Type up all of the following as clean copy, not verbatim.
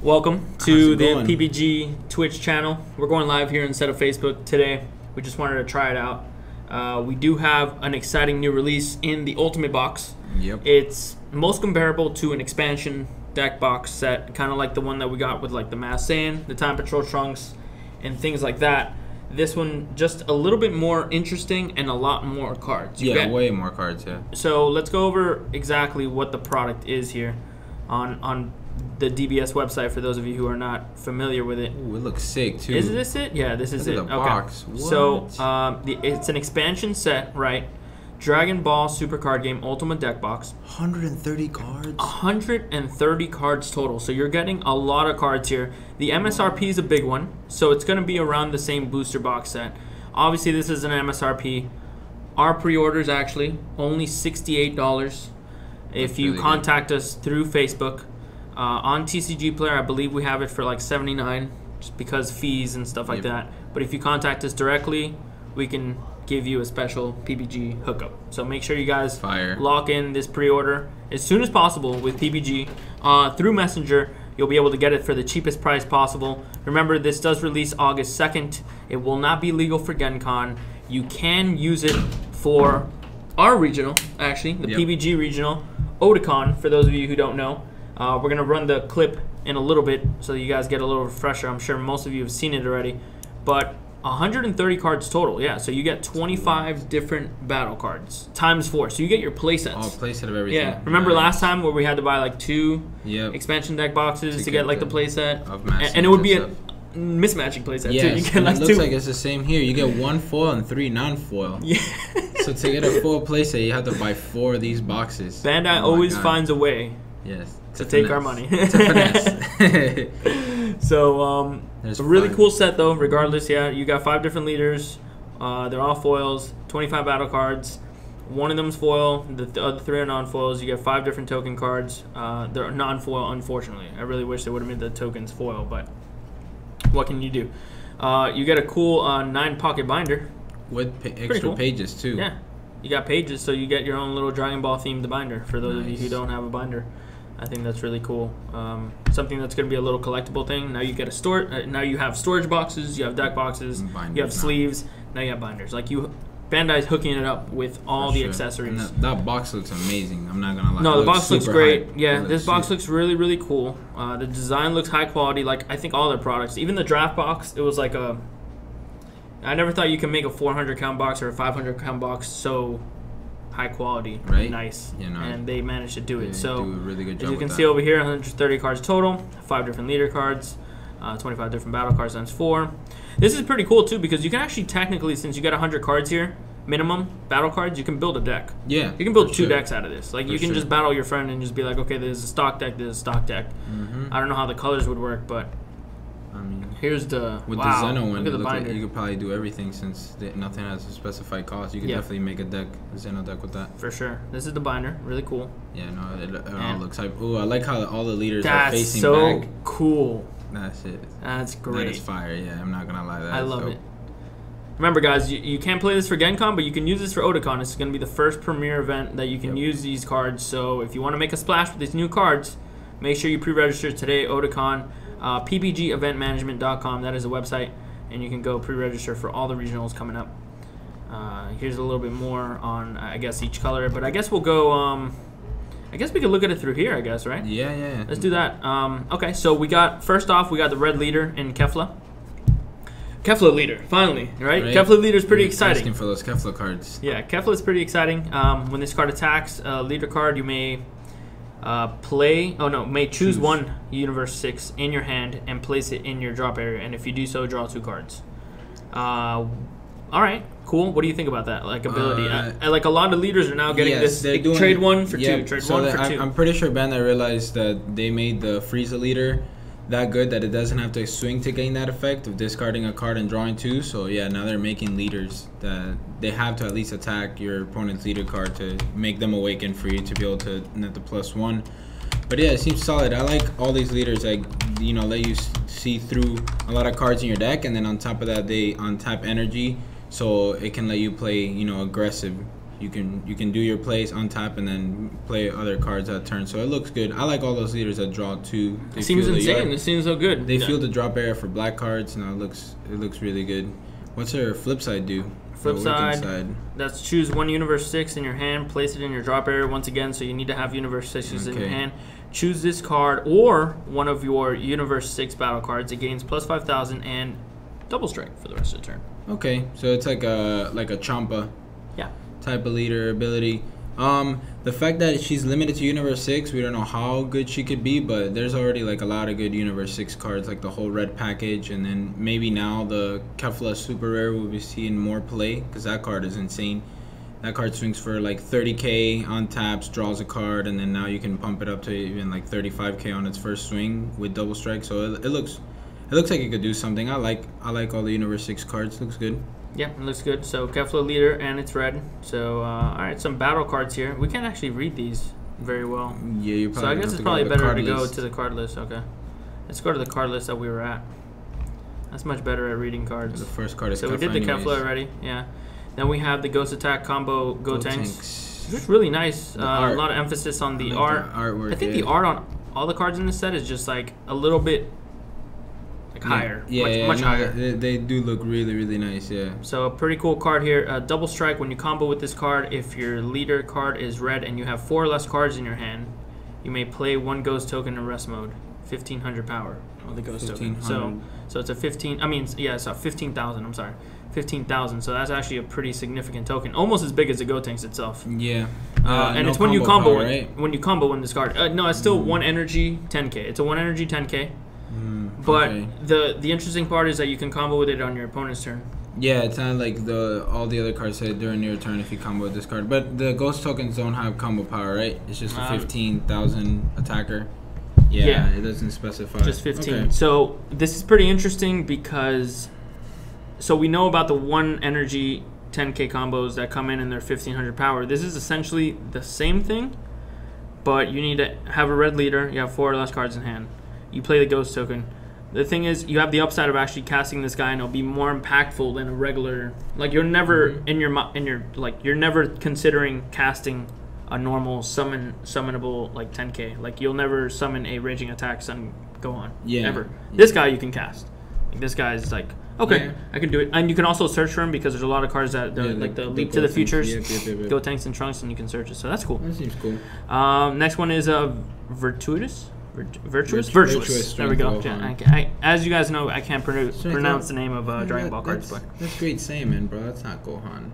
Welcome to the PBG Twitch channel. We're going live here instead of Facebook today. We just wanted to try it out. We do have an exciting new release in the Ultimate Box. Yep. It's most comparable to an expansion deck box set, kind of like the one that we got with like the Mass Saiyan, the Time Patrol Trunks, and things like that. This one just a little bit more interesting and a lot more cards. Way more cards, yeah. So let's go over exactly what the product is here on the DBS website for those of you who are not familiar with it. Ooh, it looks sick too. Is this it? Yeah, this is it. Look at the box. Okay. So it's an expansion set, right? Dragon Ball Super Card Game Ultimate Deck Box. 130 cards? 130 cards total. So you're getting a lot of cards here. The MSRP is a big one, so it's going to be around the same booster box set. Obviously, this is an MSRP. Our pre-orders actually only $68. If you contact us through Facebook on TCG Player, I believe we have it for like $79, just because fees and stuff like that. But if you contact us directly, we can give you a special PBG hookup. So make sure you guys lock in this pre-order as soon as possible with PBG through Messenger. You'll be able to get it for the cheapest price possible. Remember, this does release August 2nd. It will not be legal for Gen Con. You can use it for our regional, actually, the PBG regional, Otakon, for those of you who don't know. We're going to run the clip in a little bit so you guys get a little refresher. I'm sure most of you have seen it already. But 130 cards total, yeah. So you get 25 different battle cards times 4. So you get your playsets. Oh, playset of everything. Yeah. Remember last time where we had to buy like 2 expansion deck boxes to get like the playset? And it would be a mismatching playset too. You get like it looks like it's the same here. You get 1 foil and 3 non-foil. Yeah. So to get a full playset, you have to buy 4 of these boxes. Bandai always finds a way. Yes. To take our money. It's a finesse. So, it's a really cool set though, regardless. Yeah, you got 5 different leaders. They're all foils, 25 battle cards. One of them's foil, the other 3 are non-foils. You get 5 different token cards. They're non-foil, unfortunately. I really wish they would have made the tokens foil, but what can you do? You get a cool 9-pocket binder. With extra pages too. Yeah, you got pages, so you get your own little Dragon Ball themed binder for those of you who don't have a binder. I think that's really cool. Something that's going to be a little collectible thing. Now you get a now you have storage boxes, you have deck boxes, you have sleeves. Now you have binders. Like Bandai's hooking it up with all the accessories. That box looks amazing. I'm not gonna lie. No, the box looks great. Yeah, this box looks really, really cool. The design looks high quality. Like I think all their products, even the draft box, it was like a. I never thought you could make a 400 count box or a 500 count box so high quality, nice, and they managed to do it. So do a really good job as you can see over here, 130 cards total, 5 different leader cards, 25 different battle cards times 4. This is pretty cool too because you can actually technically, since you got 100 cards here, minimum battle cards, you can build a deck. Yeah, you can build 2 decks out of this. Like you can just battle your friend and just be like, okay, this is a stock deck, this is a stock deck. I don't know how the colors would work, but I mean, here's the the Zeno one. Look like you could probably do everything since nothing has a specified cost. You could definitely make a Zeno deck with that. For sure. This is the binder. Really cool. Yeah, no, it all looks like. Ooh, I like how all the leaders are facing back. That's so cool. That's it. That's great. That is fire. Yeah, I'm not gonna lie. I love it. Remember, guys, you can't play this for Gen Con, but you can use this for Otakon. It's going to be the first premier event that you can use these cards. So if you want to make a splash with these new cards, make sure you pre-register today. Otakon. PBGEventManagement.com, that is a website, and you can go pre-register for all the regionals coming up. Here's a little bit more on, I guess, each color, but I guess we'll go, I guess we can look at it through here, I guess, right? Yeah. Let's do that. Okay, so first off, we got the red leader in Kefla. Kefla leader, finally, right? Kefla leader is pretty exciting. Asking for those Kefla cards. Yeah, Kefla is pretty exciting. When this card attacks a leader card, you may choose one Universe 6 in your hand and place it in your drop area, and if you do so, draw 2 cards. All right, cool. What do you think about that ability? Like a lot of leaders are now getting this. Trade 1 for 2. Trade 1 for 2. I'm pretty sure Bandai realized that they made the Frieza leader that good that it doesn't have to swing to gain that effect of discarding a card and drawing 2. So yeah, now they're making leaders that they have to at least attack your opponent's leader card to make them awaken for you to be able to net the +1. But yeah, it seems solid. I like all these leaders that let you see through a lot of cards in your deck, and then on top of that they untap energy, so it can let you play aggressive you can do your plays, untap, and then play other cards that turn. So it looks good. I like all those leaders that draw 2. It seems insane. It seems so good. They feel the drop area for black cards. No, it looks really good. What's her flip side do? Flip side, that's choose 1 Universe 6 in your hand, place it in your drop area once again, so you need to have Universe 6s in your hand. Choose this card or one of your Universe 6 battle cards. It gains plus 5,000 and double strike for the rest of the turn. Okay, so it's like a Champa type of leader ability. The fact that she's limited to Universe 6, we don't know how good she could be, but there's already like a lot of good Universe 6 cards, like the whole red package, and then maybe now the Kefla Super Rare will be seeing more play, because that card is insane. That card swings for like 30k on taps, draws a card, and then now you can pump it up to even like 35k on its first swing with double strike. So it looks like it could do something. I like all the Universe 6 cards. Looks good. Yeah, it looks good. So Kefla leader, and it's red. So all right, some battle cards here. We can't actually read these very well. Yeah, you probably. So I guess it's probably better to go to the card list. Okay, let's go to the card list that we were at. That's much better at reading cards. The first card is so Kefla we did the anyways. Kefla already. Yeah. Then we have the Ghost Attack combo Gotenks. It looks really nice. A lot of emphasis on the art. Artwork. I think the art on all the cards in this set is just like a little bit higher. Much higher. They do look really, really nice, yeah. So a pretty cool card here. Double strike when you combo with this card. If your leader card is red and you have 4 or less cards in your hand, you may play 1 ghost token in rest mode. 1,500 power on the ghost token. So it's a 15. I mean, yeah, it's a 15,000. I'm sorry, 15,000. So that's actually a pretty significant token, almost as big as the Gotenks itself. Yeah. And no it's when you combo power, right? when you combo in this card. No, it's still 1 energy 10k. It's a 1 energy 10k. But okay. the interesting part is that you can combo with it on your opponent's turn. Yeah, it's not like all the other cards say during your turn if you combo with this card. But the ghost tokens don't have combo power, right? It's just a 15,000 attacker. Yeah, it doesn't specify. Just 15. Okay. So this is pretty interesting because we know about the 1 energy 10k combos that come in and they're 1,500 power. This is essentially the same thing, but you need to have a red leader. You have 4 or less cards in hand. You play the ghost token. The thing is, you have the upside of actually casting this guy, and it'll be more impactful than a regular. Like you're never you're never considering casting a normal summonable like 10k. Like you'll never summon a raging attack Sun Gohan. Yeah. Ever. This guy you can cast. Like this guy is like okay, I can do it. And you can also search for him because there's a lot of cards that like the leap to the futures, Gotenks and Trunks, and you can search it. So that's cool. That seems cool. Next one is Virtuous. There we go. As you guys know, I can't pronounce the name of Dragon Ball cards. That's Great Saiyaman, bro. That's not Gohan.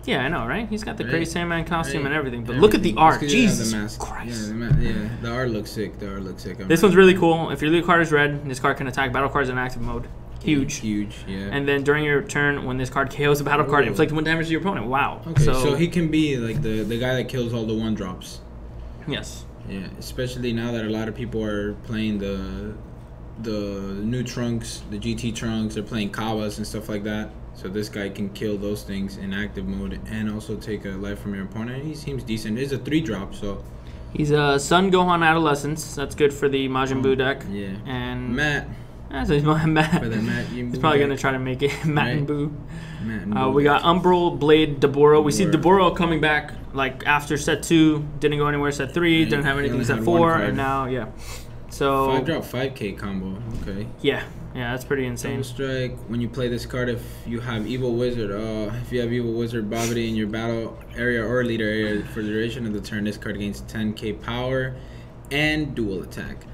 Yeah, I know, right? He's got the Great Saiyaman costume and everything. But look at the art. Jesus Christ. Yeah, the art looks sick. This one's really cool. If your lead card is red, this card can attack battle cards in active mode. Huge, yeah. And then during your turn, when this card KOs a battle card, inflict 1 damage to your opponent. Wow. Okay, so he can be like the guy that kills all the 1-drops. Yes. Yeah, especially now that a lot of people are playing the new Trunks, the GT Trunks. They're playing Kawas and stuff like that. So this guy can kill those things in active mode and also take a life from your opponent. He seems decent. It's a 3-drop, so. He's a Sun Gohan Adolescence. That's good for the Majin Buu deck. Yeah. And Matt. So he's Matt. He's probably going to try to make it Matt and Buu. We got Umbral Blade Deboro. We see Deboro coming back like after set 2. Didn't go anywhere set 3. Didn't have anything set 4. And now, So 5-drop 5k combo. Okay. Yeah, that's pretty insane. Double strike. When you play this card, if you have Evil Wizard, if you have Evil Wizard Babidi in your battle area or leader area for the duration of the turn, this card gains 10k power and dual attack.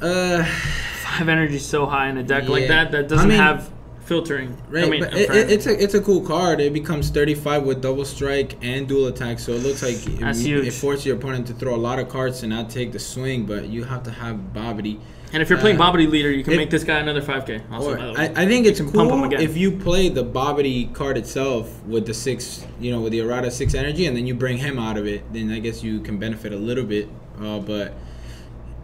5 energy is so high in a deck like that doesn't have filtering. Right, but it's a cool card. It becomes 35 with double strike and dual attack, so it looks like it forces your opponent to throw a lot of cards to not take the swing, but you have to have Babidi. And if you're playing Babidi leader, you can make this guy another 5k. Also, I think it's cool if you play the Babidi card itself with the 6, with the errata 6 energy, and then you bring him out of it. Then I guess you can benefit a little bit, but.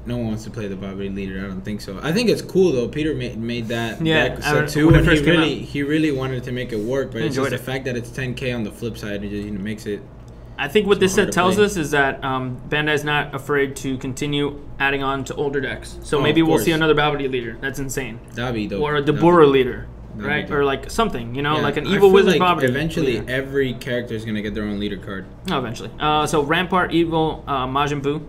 No one wants to play the Babidi leader. I don't think so. I think it's cool though. Peter made that set 2, and he really wanted to make it work. But it's just the fact that it's 10k on the flip side. It just makes it. I think what this set tells us is that Bandai's not afraid to continue adding on to older decks. So maybe we'll see another Babidi leader. That's insane. That'd be dope. Or a Debora leader. right? Or like something, you know, Yeah, like an I evil feel wizard like property. eventually leader. every character is gonna get their own leader card. Oh, eventually. So Rampart Evil Majin Buu.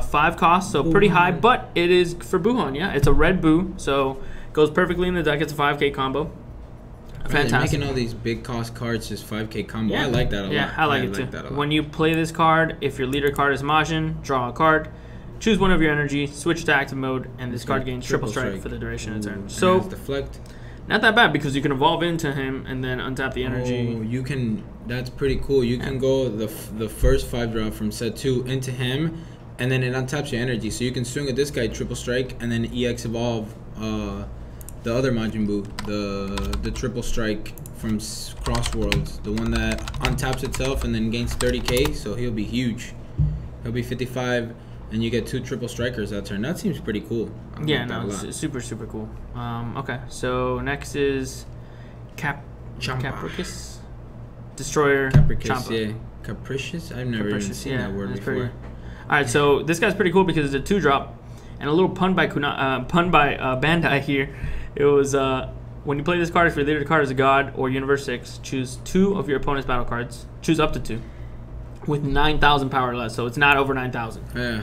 5 costs, so pretty high, but it is for Buhan, yeah. It's a red Buu, so goes perfectly in the deck. It's a 5K combo. Fantastic. They're making all these big cost cards just 5K combo. Yeah. I like that a lot. Yeah, I like it too. When you play this card, if your leader card is Majin, draw a card, choose one of your energy, switch to active mode, and this card gains triple strike for the duration of the turn. So deflect. Not that bad because you can evolve into him and then untap the energy. Oh, you can. That's pretty cool. You can go the first 5 drop from set 2 into him, and then it untaps your energy. So you can swing with this guy triple strike, and then EX evolve the other Majin Buu, the triple strike from Cross Worlds, the one that untaps itself and then gains 30k. So he'll be huge. He'll be 55. And you get 2 triple strikers that turn. That seems pretty cool. Yeah, no, it's super, super cool. Okay, so next is Capricious Destroyer. Capricious, yeah. Capricious? I've never even seen that word before. Alright, so this guy's pretty cool because it's a 2-drop. And a little pun by Bandai here. It was, when you play this card, if your leader card is a god or Universe 6, choose 2 of your opponent's battle cards. Choose up to 2. With 9,000 power or less, so it's not over 9,000. Yeah.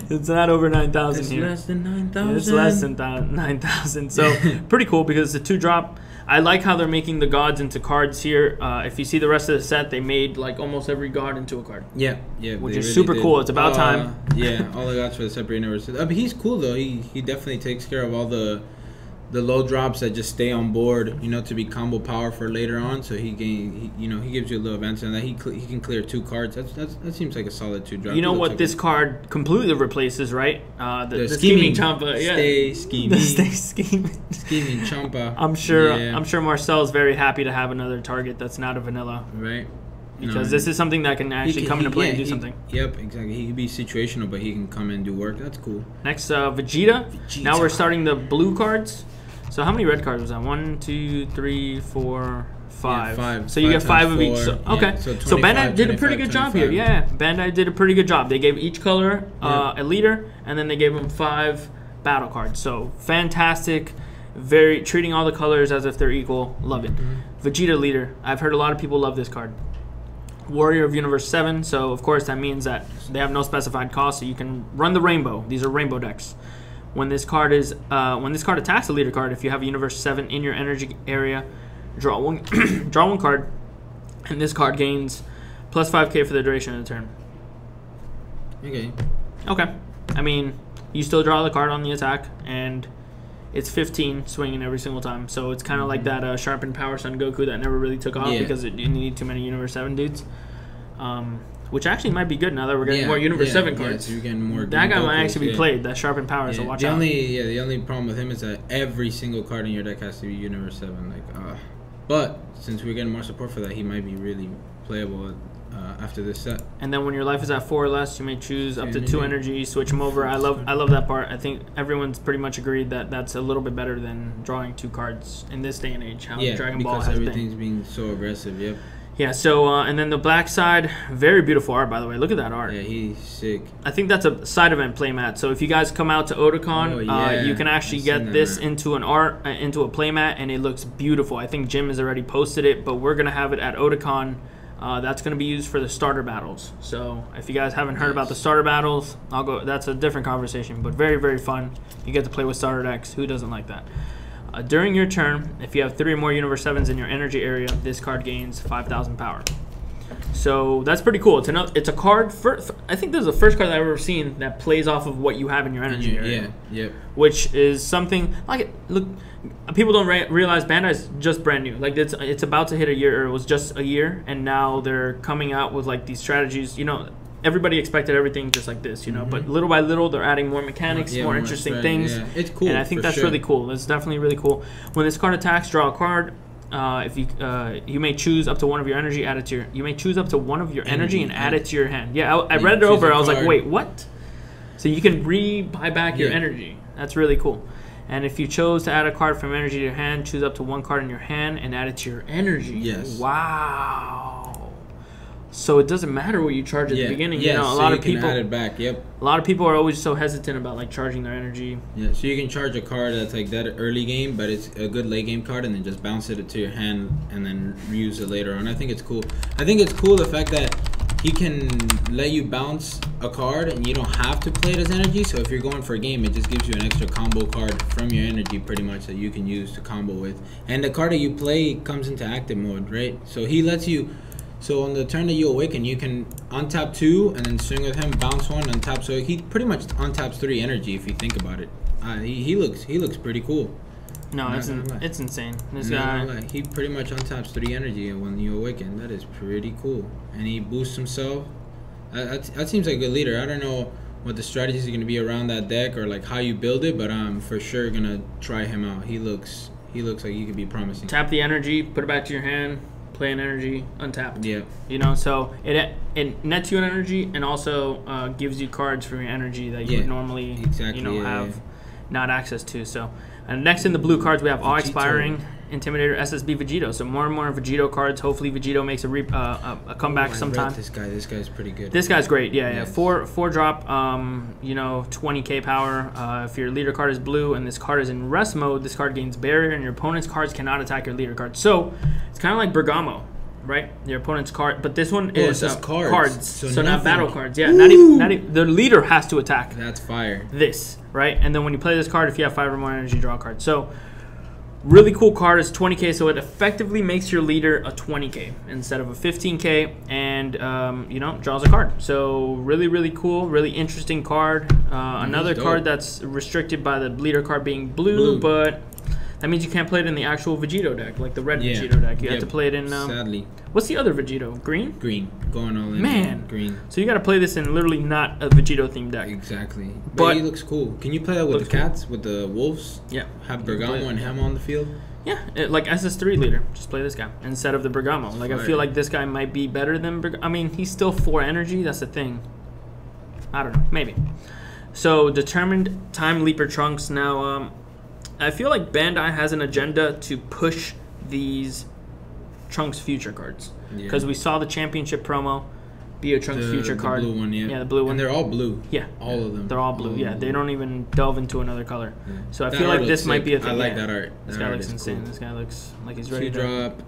It's not over 9,000 here. It's less than 9,000. It's less than 9,000. So pretty cool because it's a 2-drop. I like how they're making the gods into cards here. If you see the rest of the set, they made like almost every god into a card. Yeah, which is super cool. It's about time. Yeah, all the gods for the separate universe. But he's cool though. He definitely takes care of all the low drops that just stay on board, you know, to be combo power for later on. So he gives you a little advantage on that. He can clear 2 cards. That seems like a solid 2-drop. You know what this card completely replaces, right? The scheming Champa. Yeah. Stay scheming. Stay scheming. Scheming Champa. I'm sure Marcel's very happy to have another target that's not a vanilla. Right. Because this is something that can actually come into play and do something. Yep, exactly. He can be situational, but he can come and do work. That's cool. Next, Vegeta. Now we're starting the blue cards. So how many red cards was that? 1, 2, 3, 4, 5. Yeah, 5. So you get 5 of each. So, okay. Yeah, so Bandai did a pretty good job here. Yeah, Bandai did a pretty good job. They gave each color a leader, and then they gave them 5 battle cards. So fantastic. Very treating all the colors as if they're equal. Love it. Vegeta leader. I've heard a lot of people love this card. Warrior of Universe 7. So of course that means that they have no specified cost. So you can run the rainbow. These are rainbow decks. When this card attacks a leader card, if you have a Universe 7 in your energy area, draw one draw 1 card, and this card gains plus 5k for the duration of the turn. Okay. I mean, you still draw the card on the attack, and it's 15 swinging every single time. So it's kind of like that Sharpened Power Son Goku that never really took off because you need too many Universe 7 dudes. Which actually might be good now that we're getting more Universe 7 cards. So you're getting more. That guy might actually be played. That Sharpened Power, so watch out. The only problem with him is that every single card in your deck has to be Universe 7. But since we're getting more support for that, he might be really playable after this set. And then when your life is at 4 or less, you may choose up to 2 energy, switch them over. I love that part. I think everyone's pretty much agreed that that's a little bit better than drawing 2 cards in this day and age. How Dragon Ball has everything's being so aggressive. Yep. Yeah, so, and then the black side, very beautiful art, by the way. Look at that art. Yeah, he's sick. I think that's a side event playmat. So if you guys come out to Otakon, you can actually get this into an into a playmat, and it looks beautiful. I think Jim has already posted it, but we're going to have it at Otakon. That's going to be used for the starter battles. So if you guys haven't heard about the starter battles, that's a different conversation, but very, very fun. You get to play with starter decks. Who doesn't like that? During your turn, if you have 3 or more Universe 7s in your energy area, this card gains 5,000 power. So that's pretty cool. It's a card. I think this is the first card that I've ever seen that plays off of what you have in your energy area. Yeah. Which is something like look. People don't realize Bandai's just brand new. Like it's about to hit a year, or it was just a year, and now they're coming out with like these strategies. You know, everybody expected everything just like this, you know, but little by little they're adding more mechanics, more interesting things. Yeah. It's cool, and I think that's really cool. It's definitely really cool. When this card attacks, draw a card. If you may choose up to 1 of your energy, add it to your. You may choose up to 1 of your energy and add it to your hand. Yeah, I read it over. I was like, wait, what? So you can buy back your energy. That's really cool. And if you chose to add a card from energy to your hand, choose up to 1 card in your hand and add it to your energy. Yes. Wow. So it doesn't matter what you charge at the beginning. Yeah, you know, so a lot you of can people add it back. Yep. A lot of people are always so hesitant about like charging their energy. Yeah, so you can charge a card that's like that early game, but it's a good late game card, and then just bounce it to your hand and then reuse it later on. I think it's cool. I think it's cool the fact that he can let you bounce a card and you don't have to play it as energy. So if you're going for a game, it just gives you an extra combo card from your energy pretty much that you can use to combo with. And the card that you play comes into active mode, right? So he lets you. So on the turn that you awaken, you can untap 2 and then swing with him, bounce 1, untap. So he pretty much untaps 3 energy if you think about it. He looks pretty cool. No, it's insane. This guy, he pretty much untaps 3 energy when you awaken. That is pretty cool. And he boosts himself. That seems like a good leader. I don't know what the strategies are going to be around that deck or like how you build it, but I'm for sure gonna try him out. He looks like he could be promising. Tap the energy, put it back to your hand. Play an energy, untap. Yeah. You know, so it nets you an energy and also gives you cards from your energy that you would normally have not access to. So, and next in the blue cards we have All Expiring, Intimidator, SSB, Vegito. So more and more Vegito cards. Hopefully Vegito makes a comeback sometime. This guy's pretty good. This guy's great. Yeah. 4 drop. 20k power. If your leader card is blue and this card is in rest mode, this card gains barrier, and your opponent's cards cannot attack your leader card. So it's kind of like Bergamo, right? Your opponent's card, but this one is cards. So not battle cards. Yeah, not even the leader has to attack. That's fire. This, right? And then when you play this card, if you have 5 or more energy, draw a card. So really cool card. Is 20k, so it effectively makes your leader a 20k instead of a 15k, and draws a card. So really cool, really interesting card. Another card that's restricted by the leader card being blue, but that means you can't play it in the actual Vegito deck, like the red Vegito deck. You have to play it in. Sadly. What's the other Vegito? Green? Green. Going all in. Man. Green. So you got to play this in literally not a Vegito themed deck. Exactly. But he looks cool. Can you play that with the cats, with the wolves? Yeah. Have Bergamo and him on the field? Yeah, like SS3 leader. Just play this guy instead of the Bergamo. Like, I feel like this guy might be better than Bergamo. I mean, he's still 4 energy. That's the thing. I don't know. Maybe. So, Determined Time Leaper Trunks. Now, I feel like Bandai has an agenda to push these Trunks future cards. Because we saw the championship promo be a Trunks future card. The blue one, yeah. Yeah, the blue one. And they're all blue. Yeah. All of them. They're all blue. Yeah, they don't even delve into another color. Yeah. So I feel like this might be a thing. I like that art. This guy looks insane. Cool. This guy looks like he's ready to drop.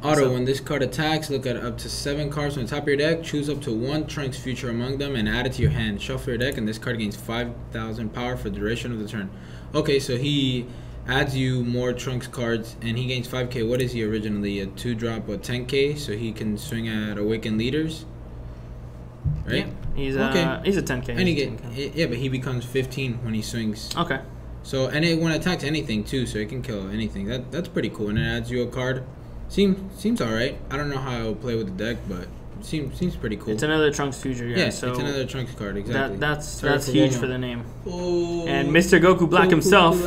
Auto, when this card attacks, look at up to 7 cards from the top of your deck, choose up to 1 Trunks future among them, and add it to your hand. Shuffle your deck, and this card gains 5,000 power for the duration of the turn. Okay, so he adds you more Trunks cards, and he gains 5k. What is he originally? A 2-drop or 10k, so he can swing at Awakened Leaders, right? Yeah, he's a 10k. And but he becomes 15 when he swings. Okay. So, and it when it attacks anything too, so it can kill anything. That's pretty cool, and it adds you a card. Seems all right. I don't know how I'll play with the deck, but seems pretty cool. It's another Trunks future, yeah. So it's another Trunks card, exactly. That's huge for the name. Oh, and Mr. Goku Black himself,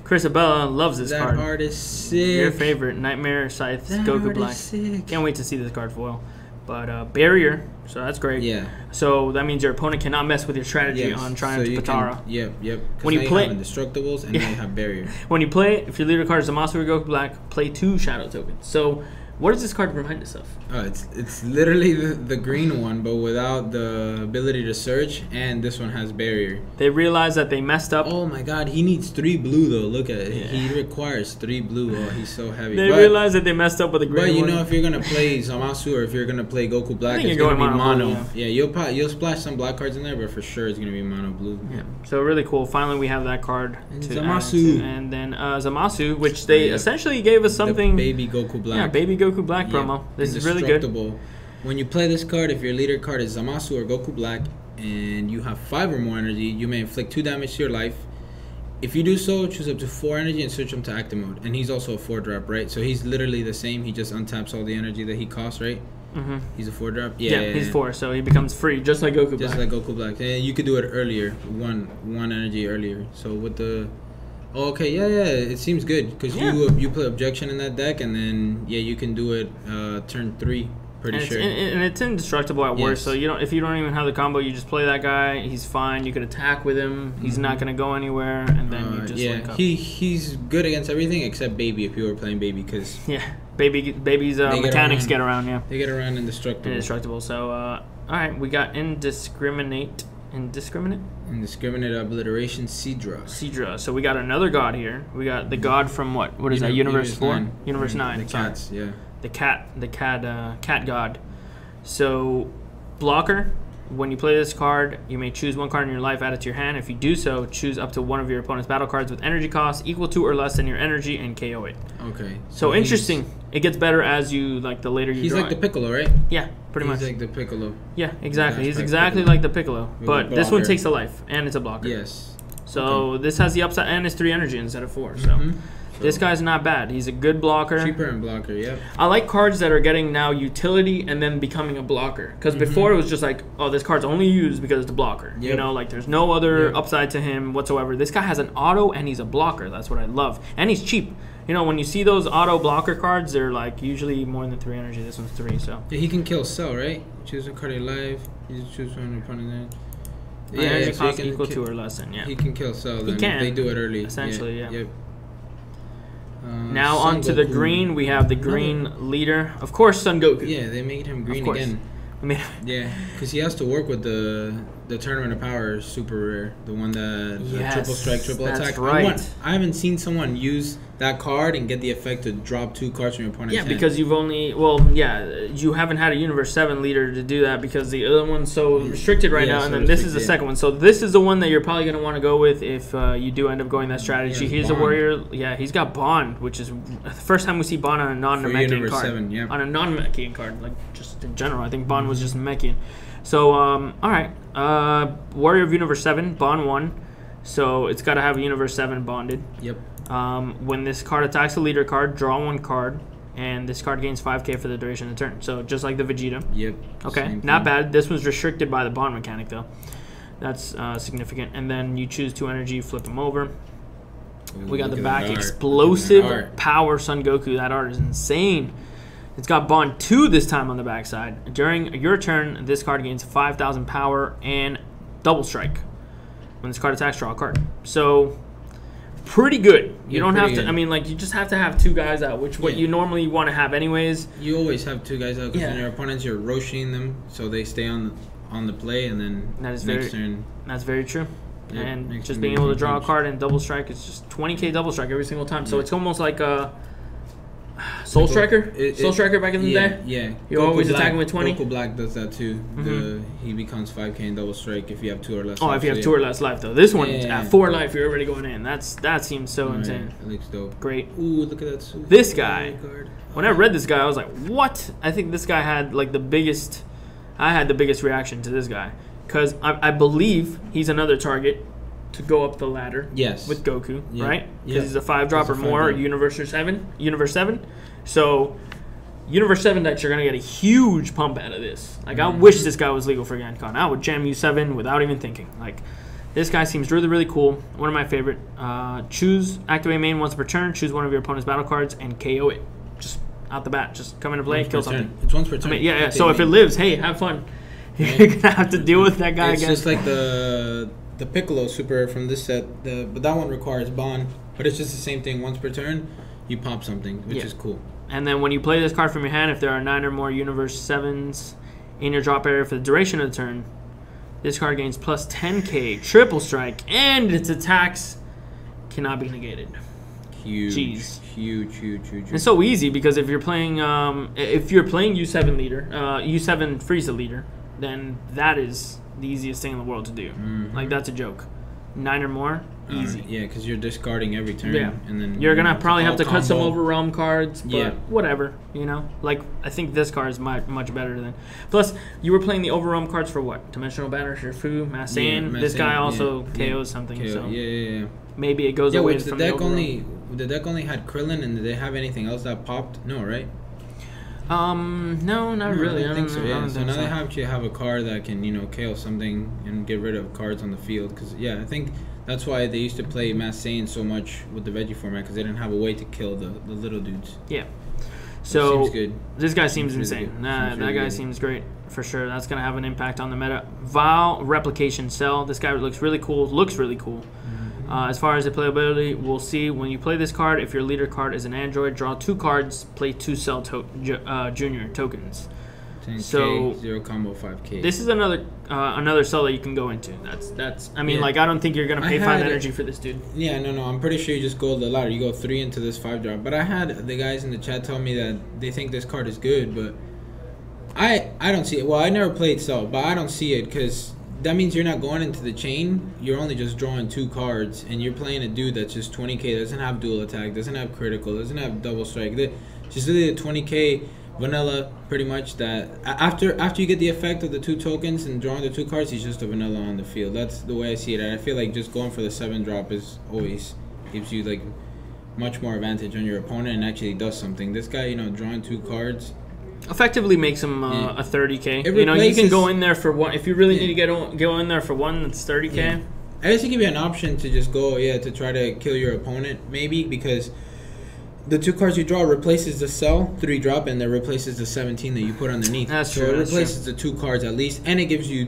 Chris Abella, loves this card. That art is sick. Your favorite Nightmare Scythe Goku Black. Can't wait to see this card foil. But barrier, so that's great. Yeah. So that means your opponent cannot mess with your strategy on Triumph Patara. Yep. When you play Indestructibles and then you have barrier. When you play, if your leader card is Zamasu or Goku Black, play 2 shadow tokens. So what does this card remind us of? It's literally the green one, but without the ability to search, and this one has barrier. They realized that they messed up. Oh my god, he needs 3 blue though. Look at it. Yeah. He requires 3 blue. Oh, he's so heavy. They realized that they messed up with the green one. But if you're gonna play Zamasu or if you're gonna play Goku Black, it's gonna be mono. Yeah, you'll splash some black cards in there, but for sure it's gonna be mono blue. Yeah. So really cool. Finally, we have that card. Zamasu. And then Zamasu, which they essentially gave us something. The baby Goku Black. Yeah, baby Goku Black promo. This is really good. When you play this card, if your leader card is Zamasu or Goku Black and you have 5 or more energy, you may inflict 2 damage to your life. If you do so, choose up to 4 energy and switch him to active mode. And he's also a 4-drop, right? So he's literally the same. He just untaps all the energy that he costs, right? Mm-hmm. He's a 4-drop? Yeah, he's 4, so he becomes free, just like Goku Black. Just like Goku Black. And you could do it earlier, one energy earlier. So with the... Oh, okay, yeah, it seems good because you play Objection in that deck, and then you can do it turn 3 pretty and sure. And it's indestructible at worst. Yes. So if you don't even have the combo, you just play that guy. He's fine. You could attack with him. He's not gonna go anywhere, and then you just link up. He's good against everything except Baby if you were playing Baby because Baby's mechanics get around. Yeah, they get around indestructible. So all right, we got indiscriminate obliteration Sidra. So we got another god here. We got the god from what is that? Universe 4? Universe 9. The cats, yeah. The cat god. So blocker. When you play this card, you may choose one card in your life, add it to your hand. If you do so, choose up to one of your opponent's battle cards with energy cost equal to or less than your energy and KO it. Okay. So interesting. It gets better as you the later you draw. He's like the Piccolo, right? Yeah, pretty much. He's like the Piccolo. Yeah, exactly. He's Flashback exactly Piccolo. like the Piccolo, but this one takes a life and it's a blocker. Yes. So this has the upside and it's 3 energy instead of 4. So this guy's not bad. He's a good blocker. Cheaper and blocker, yep. I like cards that are getting now utility and then becoming a blocker. Because before it was just like, oh, this card's only used because it's a blocker. Yep. You know, like there's no other upside to him whatsoever. This guy has an auto and he's a blocker. That's what I love. And he's cheap. You know, when you see those auto blocker cards, they're like usually more than 3 energy. This one's 3, so. Yeah, he can kill Cell, right? Choose a card of your life. You just choose one opponent. Energy cost equal to or less than, He can kill Cell. He can. They do it early. Essentially, yeah. Yep. Now onto the green, we have the green leader. Of course, Son Goku. Yeah, they made him green again. Yeah, because he has to work with the Tournament of Power super rare, the one that the triple strike, triple attack. That's right. I haven't seen someone use that card and get the effect to drop 2 cards from your opponent's hand. Because you've only you haven't had a Universe 7 leader to do that because the other one's so restricted right now, and then this is the second one. So this is the one that you're probably going to want to go with if you do end up going that strategy. He's a warrior. Yeah, he's got Bond, which is the first time we see Bond on a non-Namekian card. 7, on a non-Namekian card, like just in general. I think Bond was just Namekian. So all right, Warrior of Universe 7, Bond 1. So it's got to have a Universe 7 bonded. Yep. When this card attacks a leader card, draw 1 card, and this card gains 5k for the duration of the turn. So just like the Vegeta. Yep. Okay, not bad. This was restricted by the bond mechanic though. That's significant. And then you choose 2 energy, flip them over. We got the back explosive power Son Goku. That art is insane. It's got Bond 2 this time on the backside. During your turn, this card gains 5,000 power and double strike. When this card attacks, draw a card. So pretty good. You don't have to. Good. I mean, like you just have to have 2 guys out, which what you normally want to have anyways. You always have 2 guys out because when your opponents, you're roshing them, so they stay on the play, and then next turn. That's very true. Yep, and just being able to draw a card and double strike, it's just 20k double strike every single time. So it's almost like a Soul Striker. Soul Striker back in the day. Yeah, you're always attacking with 20. Goku Black does that too. He becomes 5k in double strike if you have 2 or less. Oh, if you have 2 or less life though. This one at 4 life, you're already going in. That seems so insane. It looks dope. Great. Ooh, look at that. This guy. When I read this guy, I was like, what? I think this guy had like the biggest. I had the biggest reaction to this guy because I believe he's another target to go up the ladder. Yes. With Goku, right? Because he's a 5-drop or more. Universe 7. So, Universe 7 decks are going to get a huge pump out of this. Like, I wish this guy was legal for GenCon. I would jam U7 without even thinking. Like, this guy seems really, really cool. One of my favorite. Activate main once per turn. Choose one of your opponent's battle cards and KO it. Just out the bat. Just come into play, kill something. It's once per turn. I mean, so if it lives, hey, have fun. You're going to have to deal with that guy again. It's just like the Piccolo super from this set. But that one requires Bond. But it's just the same thing. Once per turn, you pop something, which is cool. And then when you play this card from your hand, if there are 9 or more Universe 7s in your drop area for the duration of the turn, this card gains plus 10k, triple strike, and its attacks cannot be negated. Huge. Jeez. Huge. It's so easy because if you're playing U7 leader, U7 Frieza leader, then that is the easiest thing in the world to do. Like that's a joke. 9 or more, easy. Yeah, because you're discarding every turn. Yeah. And then you're gonna probably have to cut some overwhelm cards, but whatever, you know. Like I think this card is much better than. Plus, you were playing the overwhelm cards for what? Dimensional Banner, Shifu, Mass Saiyan. This guy also KOs something. So yeah. Maybe it goes away from the overwhelm. The deck only had Krillin, and did they have anything else that popped? No, right? No, not really. I don't think so. Yeah. So now they have a card that can KO something and get rid of cards on the field. Because I think that's why they used to play Mass Saiyan so much with the Veggie format because they didn't have a way to kill the little dudes. Yeah. So seems good. this guy seems really insane. good. Nah, Seems that really guy good. seems great for sure. That's gonna have an impact on the meta. Vile Replication Cell. This guy looks really cool. As far as the playability, we'll see. When you play this card, if your leader card is an android, draw 2 cards, play 2 Cell Junior tokens. 10K, So 0 combo 5K. this is another cell that you can go into. That's. I mean, Yeah. like I don't think you're gonna pay I 5 had- energy for this dude. Yeah, no. I'm pretty sure you just go the ladder. You go 3 into this 5-drop. But I had the guys in the chat tell me that they think this card is good, but I don't see it. Well, I never played Cell, but I don't see it because that means you're not going into the chain. You're only just drawing 2 cards, and you're playing a dude that's just 20k, doesn't have dual attack, doesn't have critical, doesn't have double strike. Just really a 20k vanilla, pretty much. That after you get the effect of the 2 tokens and drawing the 2 cards, he's just a vanilla on the field. That's the way I see it. And I feel like just going for the 7-drop is always gives you like much more advantage on your opponent and actually does something. This guy, you know, drawing 2 cards. Effectively makes him Yeah. a 30k. It You know, you can replaces- go in there for one. If you really Yeah. need to go in there for one, that's 30k. Yeah. I guess it give you an option to just go, to try to kill your opponent, maybe, because the 2 cards you draw replaces the cell 3-drop, and then replaces the 17 that you put underneath. That's so true, it that's replaces the 2 cards at least, and it gives you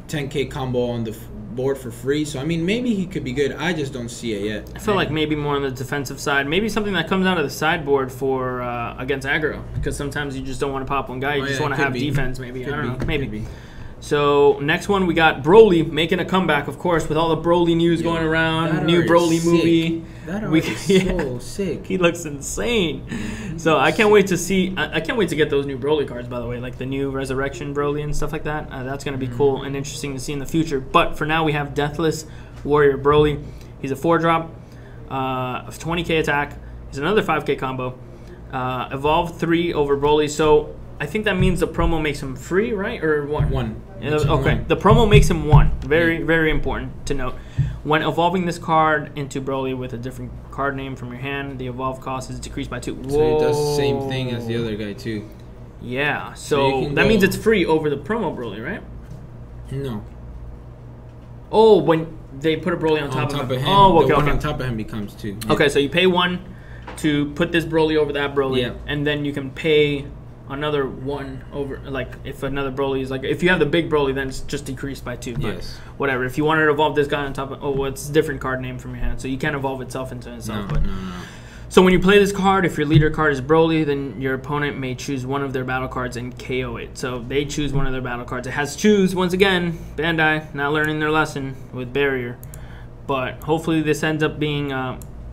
10k combo on the board for free. So I mean, maybe he could be good. I just don't see it yet. I feel like maybe more on the defensive side. Maybe something that comes out of the sideboard for against aggro, because sometimes you just don't want to pop one guy. You Oh, just yeah, want to could have be. defense. Maybe Could I don't be, know. Maybe. could be. So next one we got Broly making a comeback, of course, with all the Broly news going around. That New art is Broly sick. movie. That We- art is yeah. so sick. He looks insane. So I can't wait to see. I can't wait to get those new Broly cards. By the way, like the new Resurrection Broly and stuff like that. That's gonna be cool and interesting to see in the future. But for now, we have Deathless Warrior Broly. He's a 4-drop, of 20k attack. He's another 5k combo. Evolve 3 over Broly. So I think that means the promo makes him free, right? Or what? 1. Okay, the promo makes him 1. Very, very important to note. When evolving this card into Broly with a different card name from your hand, the evolve cost is decreased by 2. So he does the same thing as the other guy too. Yeah, So you so can that go- means it's free over the promo Broly, right? No. Oh, when they put a Broly on top of him. him. Oh, okay, the one okay. on top of him becomes 2. Yeah. Okay, so you pay 1 to put this Broly over that Broly, Yeah. and then you can pay another 1 over, like, if another Broly is, like, if you have the big Broly, then it's just decreased by 2. But Yes. whatever. If you wanted to evolve this guy on top of, oh, well, it's a different card name from your hand, so you can't evolve itself into itself. No, but no. So when you play this card, if your leader card is Broly, then your opponent may choose one of their battle cards and KO it. So they choose one of their battle cards. It has choose, once again, Bandai not learning their lesson with Barrier. But hopefully this ends up being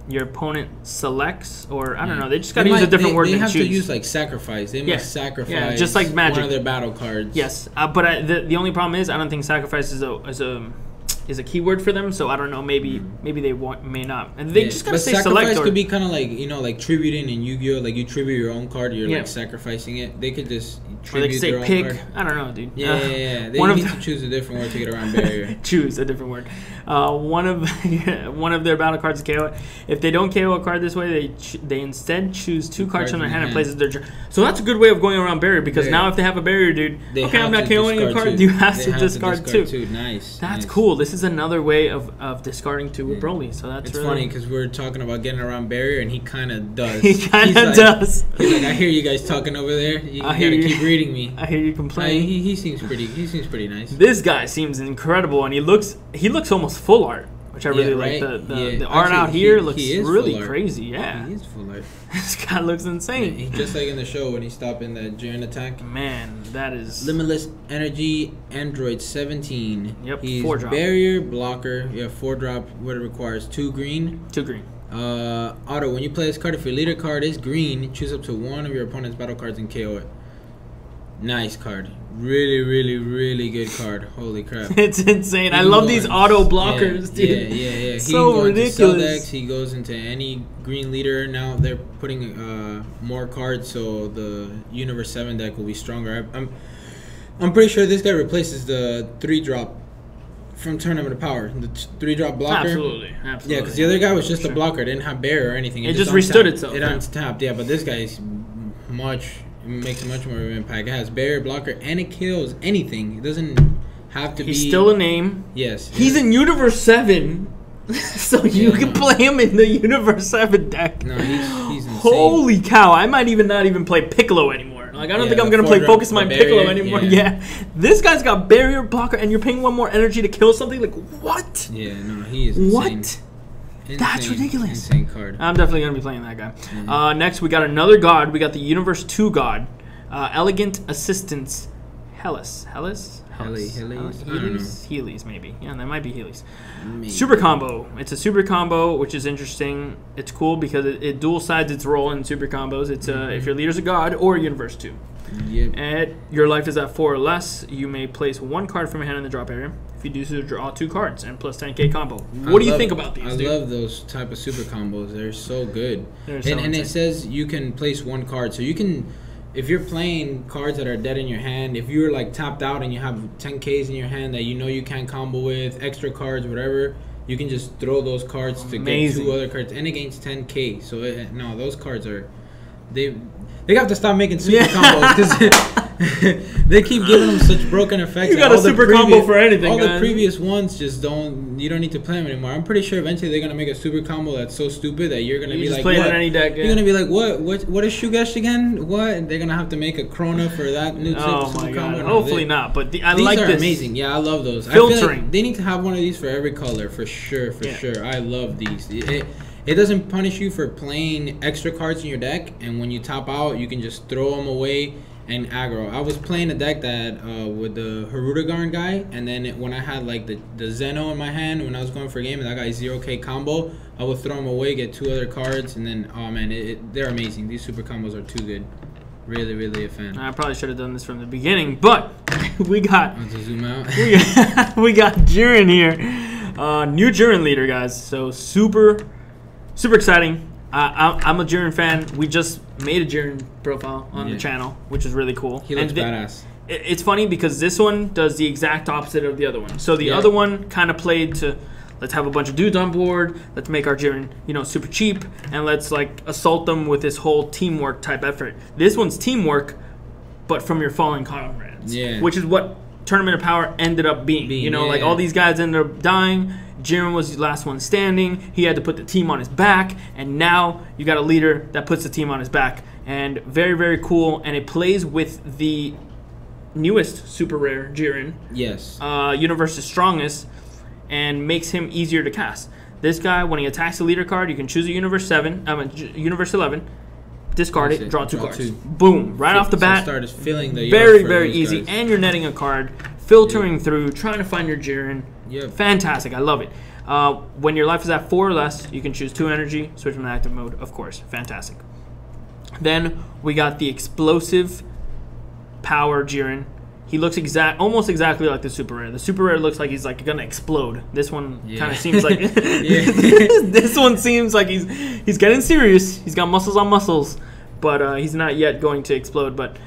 your opponent selects, or I don't know, they just got to use a different word They than have choose. to use like sacrifice. They must sacrifice. Yeah, just like Magic. One of their battle cards. Yes, but the only problem is I don't think sacrifice is a keyword for them. So I don't know. Maybe they may not, and they just gotta but say sacrifice select. Or, could be kind of like, you know, like tributing in Yu-Gi-Oh. Like you tribute your own card, you're Yeah. like sacrificing it. They could just or they tribute could say their own pick. card. I don't know, dude. Yeah. They one of need the- to choose a different word to get around barrier. choose a different word. One of their battle cards is KO it. If they don't KO a card this way, they instead choose 2 cards from their hand and places their. So that's a good way of going around barrier, because Yeah. now if they have a barrier, dude, They okay, I'm have not to KOing a discard card. two. You have They to discard two. Nice. That's nice. cool. This is another way of discarding 2 with Broly. So that's It's really funny because we're talking about getting around barrier, and he kind of does. He kind He's of like- does. He's like, I hear you guys talking over there. You I hear gotta you. keep reading me. I hear you complain. He seems pretty. He seems pretty nice. This guy seems incredible, and he looks almost full art, which I really like. The art Actually, out here he looks is really full art. crazy. Yeah, He is full art. this guy looks insane. He, just like in the show when he stopped in that giant attack. Man, that is Limitless Energy Android 17. Yep, He's 4-drop. barrier blocker. Yeah, 4-drop. What it requires 2 green. 2 green. Auto. When you play this card, if your leader card is green, choose up to 1 of your opponent's battle cards and KO it. Nice card. Really, really, really good card. Holy crap. It's insane. I He love can these go auto in- blockers, dude. Yeah. He So can go into cell ridiculous. decks. He goes into any green leader. Now they're putting more cards, so the Universe 7 deck will be stronger. I'm pretty sure this guy replaces the 3-drop from Tournament of Power. The 3-drop blocker. Absolutely. Yeah, because the other guy was just Sure. a blocker. It didn't have barrier or anything. It just restood untapped. itself, It yeah. untapped, yeah. But this guy's makes much more of an impact. It has barrier, blocker, and it kills anything. It doesn't have to be. He's still a name. Yes. He's in Universe 7, so you can play him in the Universe 7 deck. No, he's Holy cow! I might not even play Piccolo anymore. Like I don't think I'm gonna play Focus Mind Piccolo anymore. Yeah. This guy's got barrier blocker, and you're paying 1 more energy to kill something. Like what? Yeah, no, he is insane. What? Insane, That's ridiculous. Insane card. I'm definitely gonna be playing that guy. Next, we got another god. We got the Universe 2 god, Elegant Assistance, Hellas. Heelys, maybe. Yeah, that might be Heelys. Maybe. Super combo. It's a super combo, which is interesting. It's cool because it dual sides its role in super combos. It's if your leader's a god or a Universe 2. Yep. And your life is at 4 or less, you may place 1 card from your hand in the drop area. If you do so, draw 2 cards and plus 10k combo. What do you think about these? I love those type of super combos. They're so good. And it says you can place 1 card, so you can. If you're playing cards that are dead in your hand, if you're like tapped out and you have 10Ks in your hand that you know you can't combo with, extra cards, whatever, you can just throw those cards to get 2 other cards, and it gains 10K. So no, those cards are they have to stop making super combos because they keep giving them such broken effects. You got a super combo for anything. All the previous ones just don't. You don't need to play them anymore. I'm pretty sure eventually they're gonna make a super combo that's so stupid that you're gonna be like, play it in any deck. Yeah. You're gonna be like, what is Shugesh again? What? And they're gonna have to make a Chrono for that new super combo. Hopefully not. But these are amazing. Yeah, I love those. Filtering. I feel like they need to have one of these for every color for sure. Sure. I love these. It doesn't punish you for playing extra cards in your deck, and when you top out, you can just throw them away and aggro. I was playing a deck that with the Harudagarn guy, and then when I had like the Zeno in my hand when I was going for a game, and that guy 0k combo, I would throw them away, get 2 other cards, and then oh man, they're amazing. These super combos are too good. Really, really a fan. I probably should have done this from the beginning, but we got. Want to zoom out? we got Jiren here, new Jiren leader, guys. So super exciting. I'm a Jiren fan. We just made a Jiren profile on the channel, which is really cool. He looks badass. It's funny because this one does the exact opposite of the other one. So the other one kind of played to, let's have a bunch of dudes on board, let's make our Jiren, super cheap, and let's like assault them with this whole teamwork type effort. This one's teamwork, but from your fallen comrades. Yeah. Which is what Tournament of Power ended up being. Like all these guys ended up dying. Jiren was the last one standing. He had to put the team on his back, and now you got a leader that puts the team on his back. And very, very cool. And it plays with the newest super rare Jiren. Yes. Universe's strongest, and makes him easier to cast. This guy, when he attacks the leader card, you can choose a Universe 11, discard it, draw 2 cards. Boom! Right off the bat. Start filling the very easy, guys. And you're netting a card, filtering through, trying to find your Jiren. Yep. Fantastic. I love it. When your life is at 4 or less, you can choose 2 energy, switch from active mode, of course. Fantastic. Then we got the explosive power Jiren. He looks almost exactly like the super rare. The super rare looks like he's like gonna explode. This one kind of seems like this one seems like he's getting serious. He's got muscles on muscles, but he's not yet going to explode. But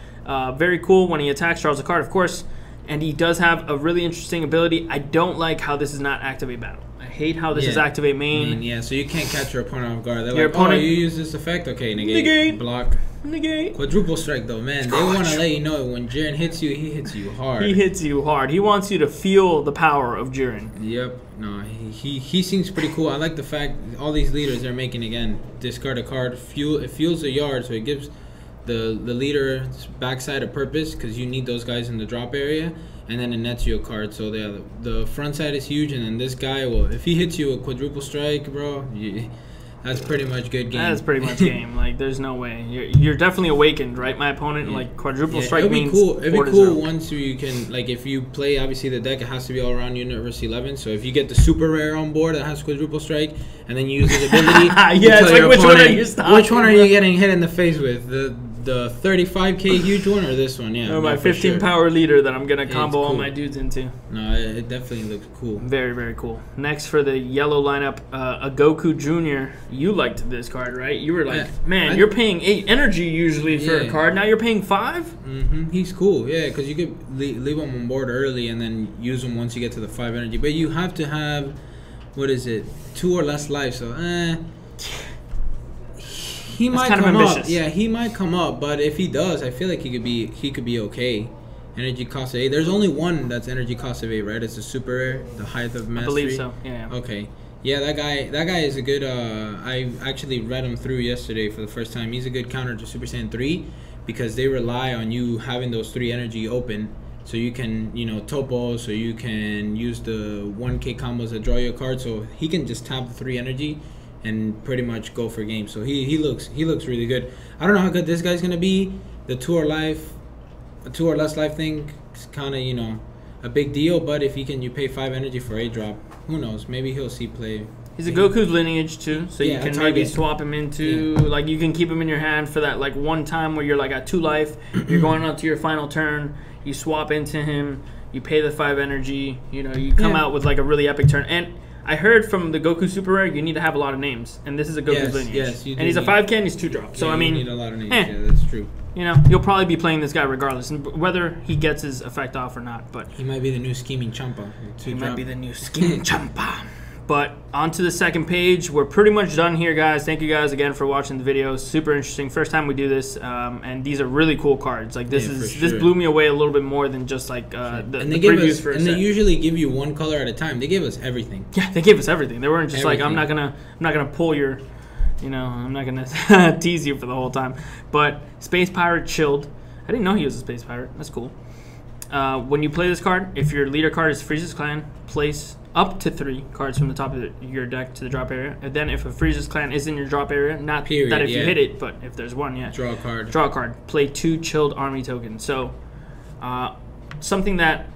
very cool. When he attacks, draws a card, of course. And he does have a really interesting ability. I don't like how this is not activate battle. I hate how this is activate main. Yeah, so you can't catch your opponent off guard. They're opponent, you use this effect? Okay, negate. Block. Negate. Quadruple strike, though, man. They want to let you know when Jiren hits you, he hits you hard. He hits you hard. He wants you to feel the power of Jiren. Yep. No, he seems pretty cool. I like the fact all these leaders they're making, again, discard a card. It fuels a yard, so it gives the leader's backside a purpose because you need those guys in the drop area, and then it nets you a card. So the front side is huge, and then this guy, well, if he hits you a quadruple strike, bro, that's pretty much good game. That's pretty much game. Like, there's no way. You're definitely awakened, right? My opponent, like, quadruple strike means it'd be cool once you can, like, if you play, obviously, the deck, it has to be all around Universe 11. So if you get the super rare on board that has quadruple strike, and then you use his ability, it's like, which one are you getting hit in the face with? The 35k huge one or this one? Yeah. Or my 15 power leader that I'm going to combo all my dudes into. No, it definitely looks cool. Very, very cool. Next for the yellow lineup, a Goku Jr. You liked this card, right? You were like, you're paying 8 energy usually for a card. Now you're paying 5? Mm-hmm. He's cool, yeah, because you could leave him on board early and then use him once you get to the 5 energy. But you have to have, 2 or less life, so he might come up. Yeah, he might come up, but if he does, I feel like he could be okay. Energy cost of 8. There's only one that's energy cost of 8, right? It's the super rare, the height of mastery. I believe so. Yeah. Okay. Yeah, that guy is a good. I actually read him through yesterday for the first time. He's a good counter to Super Saiyan 3 because they rely on you having those 3 energy open, so you can topo, so you can use the 1K combos that draw your card. So he can just tap the 3 energy and pretty much go for game. So he looks really good. I don't know how good this guy's gonna be. The 2 or less life thing is kind of a big deal, but if you pay 5 energy for a drop, who knows? Maybe he'll see play. He's a Goku's lineage too, so you can maybe swap him into like you can keep him in your hand for that like one time where you're like at 2 life, you're going on to your final turn, you swap into him, you pay the 5 energy, you come out with like a really epic turn. And I heard from the Goku Super Rare you need to have a lot of names, and this is a Goku's lineage. Yes, you do. And he's a 5K and he's 2 drop. So I mean, you need a lot of names. Yeah, that's true. You'll probably be playing this guy regardless, and whether he gets his effect off or not. But he might be the new scheming Champa. But on to the second page. We're pretty much done here, guys. Thank you guys again for watching the video. Super interesting. First time we do this, and these are really cool cards. Like this this blew me away a little bit more than just like the previews for a set. They usually give you 1 color at a time. They gave us everything. Yeah, they gave us everything. They weren't just like I'm not gonna pull your. I'm not gonna tease you for the whole time. But Space Pirate Chilled. I didn't know he was a Space Pirate. That's cool. When you play this card, if your leader card is Frieza's Clan, place up to 3 cards from the top of your deck to the drop area. And then if a Frieza's Clan is in your drop area, not that if you hit it, but if there's one, draw a card. Draw a card. Play 2 Chilled Army tokens. So something that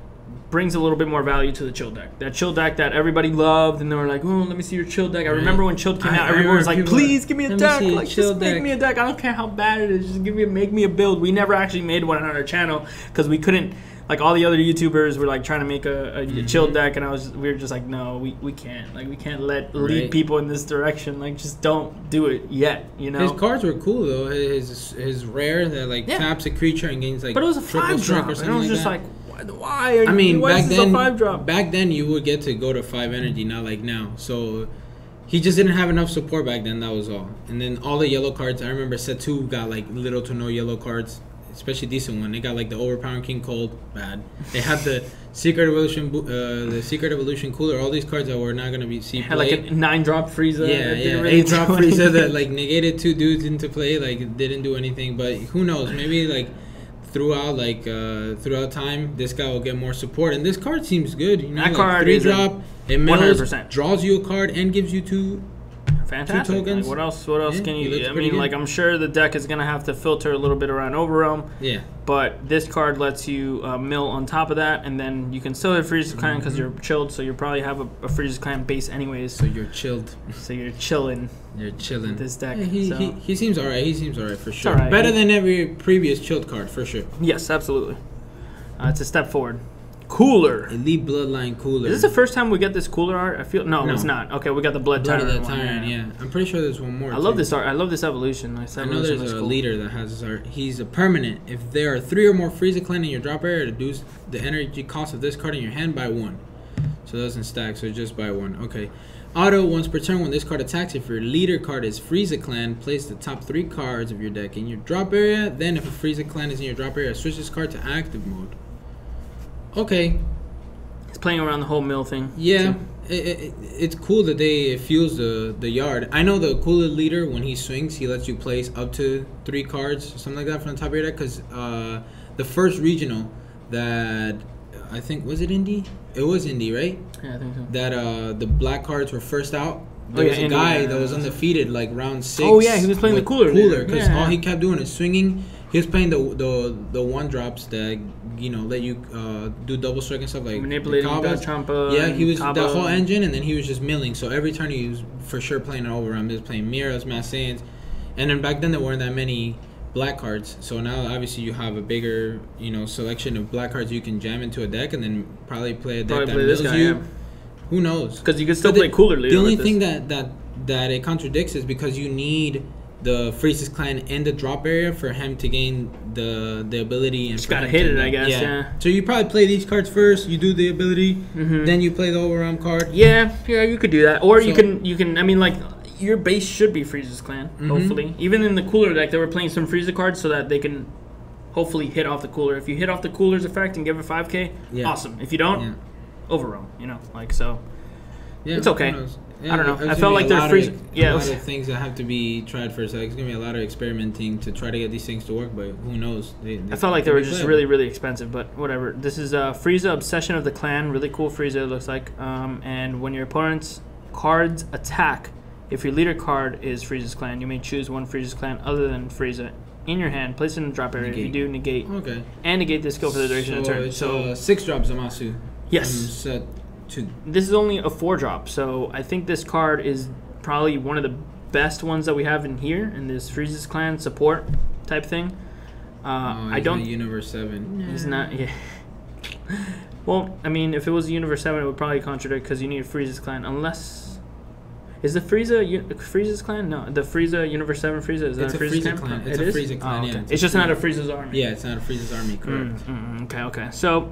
brings a little bit more value to the Chill deck. That Chill deck that everybody loved, and they were like, "Oh, let me see your Chill deck." I remember when Chill came out, everyone was like, "Please give me a deck. Like, just make me a deck. I don't care how bad it is. Just make me a build." We never actually made one on our channel because we couldn't. Like all the other YouTubers were like trying to make a Chill deck, and we were just like, "No, we can't. Like, we can't lead people in this direction. Like, just don't do it yet." His cards were cool though. His rare that taps a creature and gains like. But it was a 5 drop, or something and it was just like. Why? Back then you would get to go to 5 energy, not like now. So he just didn't have enough support back then. That was all. And then all the yellow cards. I remember set 2 got like little to no yellow cards, especially decent one. They got like the overpowering King Cold, bad. They had the Secret Evolution Cooler. All these cards that were not gonna be had like a 9 drop Frieza. Yeah, 8 drop Frieza that like negated 2 dudes into play. Like didn't do anything. But who knows? Maybe like. Throughout time, this guy will get more support, and this card seems good. That card 3 drop, it mills, 100%. Draws you a card, and gives you 2 fantastic. 2 tokens. Like, what else can you? I mean, like I'm sure the deck is gonna have to filter a little bit around Overrealm. Yeah. But this card lets you mill on top of that, and then you can still hit Frieza's Clan because you're chilled. So you probably have a Frieza's Clan base anyways. So you're chilled. So you're chilling. You're chilling. With this deck. Yeah, he seems alright. He seems alright for sure. Right. Better than every previous chilled card for sure. Yes, absolutely. It's a step forward. Cooler. Elite Bloodline Cooler. Is this the first time we get this cooler art? I feel no, it's not. Okay, we got the Blood Tyrant one. Yeah. I'm pretty sure there's one more. I love this art. I love this evolution. I know there's a leader that has this art. He's a permanent. If there are 3 or more Frieza Clan in your drop area, reduce the energy cost of this card in your hand by 1. So it doesn't stack, so just by 1. Okay. Auto, once per turn when this card attacks, if your leader card is Frieza Clan, place the top 3 cards of your deck in your drop area. Then if a Frieza Clan is in your drop area, switch this card to active mode. Okay. It's playing around the whole mill thing. Yeah. It's cool that it fuels the yard. I know the cooler leader, when he swings, he lets you place up to 3 cards or something like that from the top of your deck. Because the first regional that... I think, was it Indy? It was Indy, right? Yeah, I think so. That the black cards were first out. There was a guy that was undefeated, like round 6. Oh yeah, he was playing the cooler. Because all he kept doing is swinging. He was playing the 1-drops that let you do double strike and stuff like manipulating Champa. Yeah, he was the whole engine, and then he was just milling. So every turn he was for sure playing an overrun. He was playing Miras, Mass Saiyans, and then back then there weren't that many black cards, so now obviously you have a bigger selection of black cards you can jam into a deck, and then probably play a deck that mills you. Yeah. Who knows? Because you can still play cooler leader. The only thing that it contradicts is because you need the Frieza's Clan in the drop area for him to gain the ability. And just gotta hit it, I guess. Yeah. So you probably play these cards first. You do the ability, then you play the overarm card. Yeah, you could do that, or you can. I mean, like. Your base should be Frieza's Clan, hopefully. Even in the cooler deck, they were playing some Frieza cards so that they can hopefully hit off the cooler. If you hit off the cooler's effect and give it 5K, awesome. If you don't, overrun. So. Yeah, it's okay. I don't know. There's I felt like they're Frieza. Yeah, a lot of things that have to be tried first. Like, it's gonna be a lot of experimenting to try to get these things to work, but who knows? I felt like they were just really, really expensive, but whatever. This is Frieza Obsession of the Clan. Really cool Frieza, it looks like. And when your opponent's cards attack, if your leader card is Frieza's clan, you may choose one Frieza's clan other than Frieza in your hand. Place it in the drop area. If you do, negate. Okay. And negate this skill for the duration of the turn. So 6 drops Zamasu. Yes. Set to. This is only a 4 drop, so I think this card is probably one of the best ones that we have in here in this Frieza's clan support type thing. I don't. Not Universe 7. He's not. Yeah. Well, I mean, if it was Universe 7, it would probably contradict because you need Frieza's clan, unless. Is the Frieza's clan? No, the Frieza Universe 7 Frieza is that It's a Frieza clan? It's a Frieza clan. Oh, okay. Yeah, it's just not a Frieza's army. Yeah, it's not a Frieza's army. Correct. Okay. So,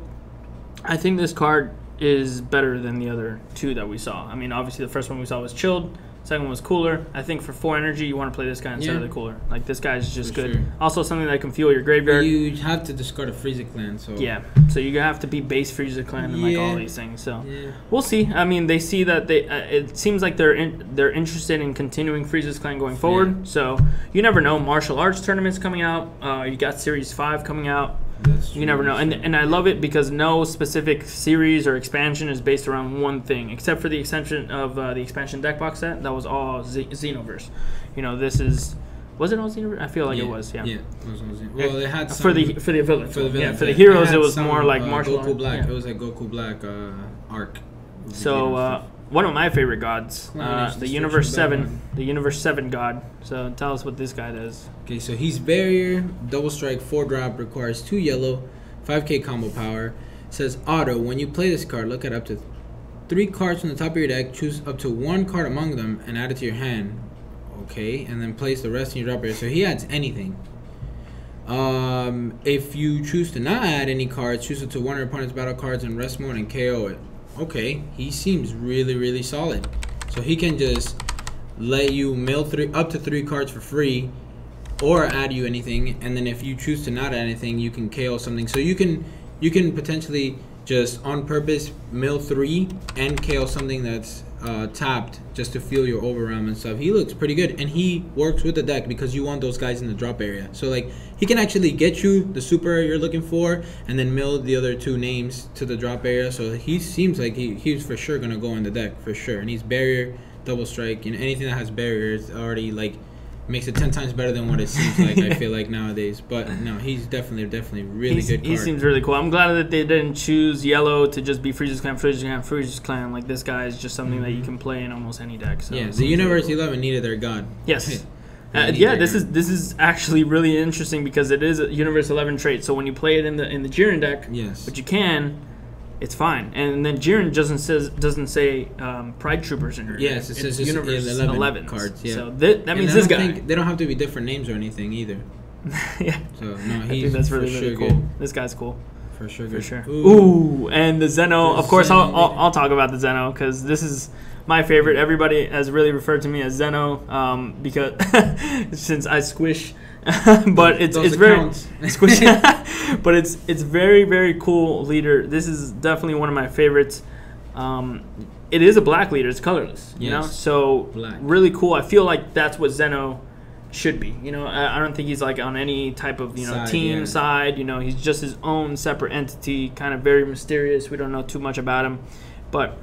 I think this card is better than the other 2 that we saw. I mean, obviously the first one we saw was chilled. Second one was cooler. I think for 4 energy, you want to play this guy instead of the cooler. Like, this guy is just good. Sure. Also, something that can fuel your graveyard. But you have to discard a Frieza clan, so... Yeah, so you have to be base Frieza clan and, like, all these things. So, we'll see. I mean, they see that they... it seems like they're interested in continuing Frieza's clan going forward. Yeah. So, you never know. Martial arts tournaments coming out. You got Series 5 coming out. You never know. And I love it because no specific series or expansion is based around one thing, except for the extension of the expansion deck box set. That was all Xenoverse. You know, this is... Was it all Xenoverse? I feel like it was, yeah. Yeah, it was all Xenoverse. Well, they had some... For the villains. Yeah, for the heroes, it was more like martial Goku arts. Black. Yeah. It was like Goku Black arc. So, one of my favorite gods, the Universe 7 god. So tell us what this guy does. Okay, so he's Barrier, double strike, 4 drop, requires 2 yellow, 5k combo power. Says auto, when you play this card, look at up to 3 cards from the top of your deck, choose up to 1 card among them, and add it to your hand. Okay, and then place the rest in your drop area. So he adds anything. If you choose to not add any cards, choose it to one of your opponent's battle cards and rest mode and KO it. Okay, he seems really, really solid. So he can just let you mill up to 3 cards for free, or add you anything, and then if you choose to not add anything, you can KO something. So you can potentially just on purpose mill 3 and KO something that's tapped just to feel your overwhelm and stuff. He looks pretty good, and he works with the deck because you want those guys in the drop area. So like he can actually get you the super you're looking for, and then mill the other 2 names to the drop area. So he seems like he's for sure gonna go in the deck for sure. And he's barrier, double strike, and anything that has barriers already like makes it 10 times better than what it seems like. I feel like nowadays, but no, he's definitely really good card. He seems really cool. I'm glad that they didn't choose yellow to just be Frieza's clan. Like this guy is just something that you can play in almost any deck. So yeah, the Universe 11 needed their god. Yes. Yeah, this is actually really interesting because it is a Universe 11 trait. So when you play it in the Jiren deck, which you can, it's fine. And then Jiren doesn't say Pride Troopers in her. Yes, it says Universe 11 cards. Yeah. So that means this guy. They don't have to be different names or anything either. Yeah. So no, I think that's really cool. Good. This guy's cool. For sure. For sure. Ooh, and the Zeno. Of course, I'll talk about the Zeno because this is my favorite. Everybody has really referred to me as Zeno because since I squish. But it's very squishy. But it's very, very cool leader. This is definitely one of my favorites. It is a black leader. It's colorless. You know, so black. Really cool. I feel like that's what Zeno should be. You know, I don't think he's like on any type of team side. You know, he's just his own separate entity. Kind of very mysterious. We don't know too much about him, but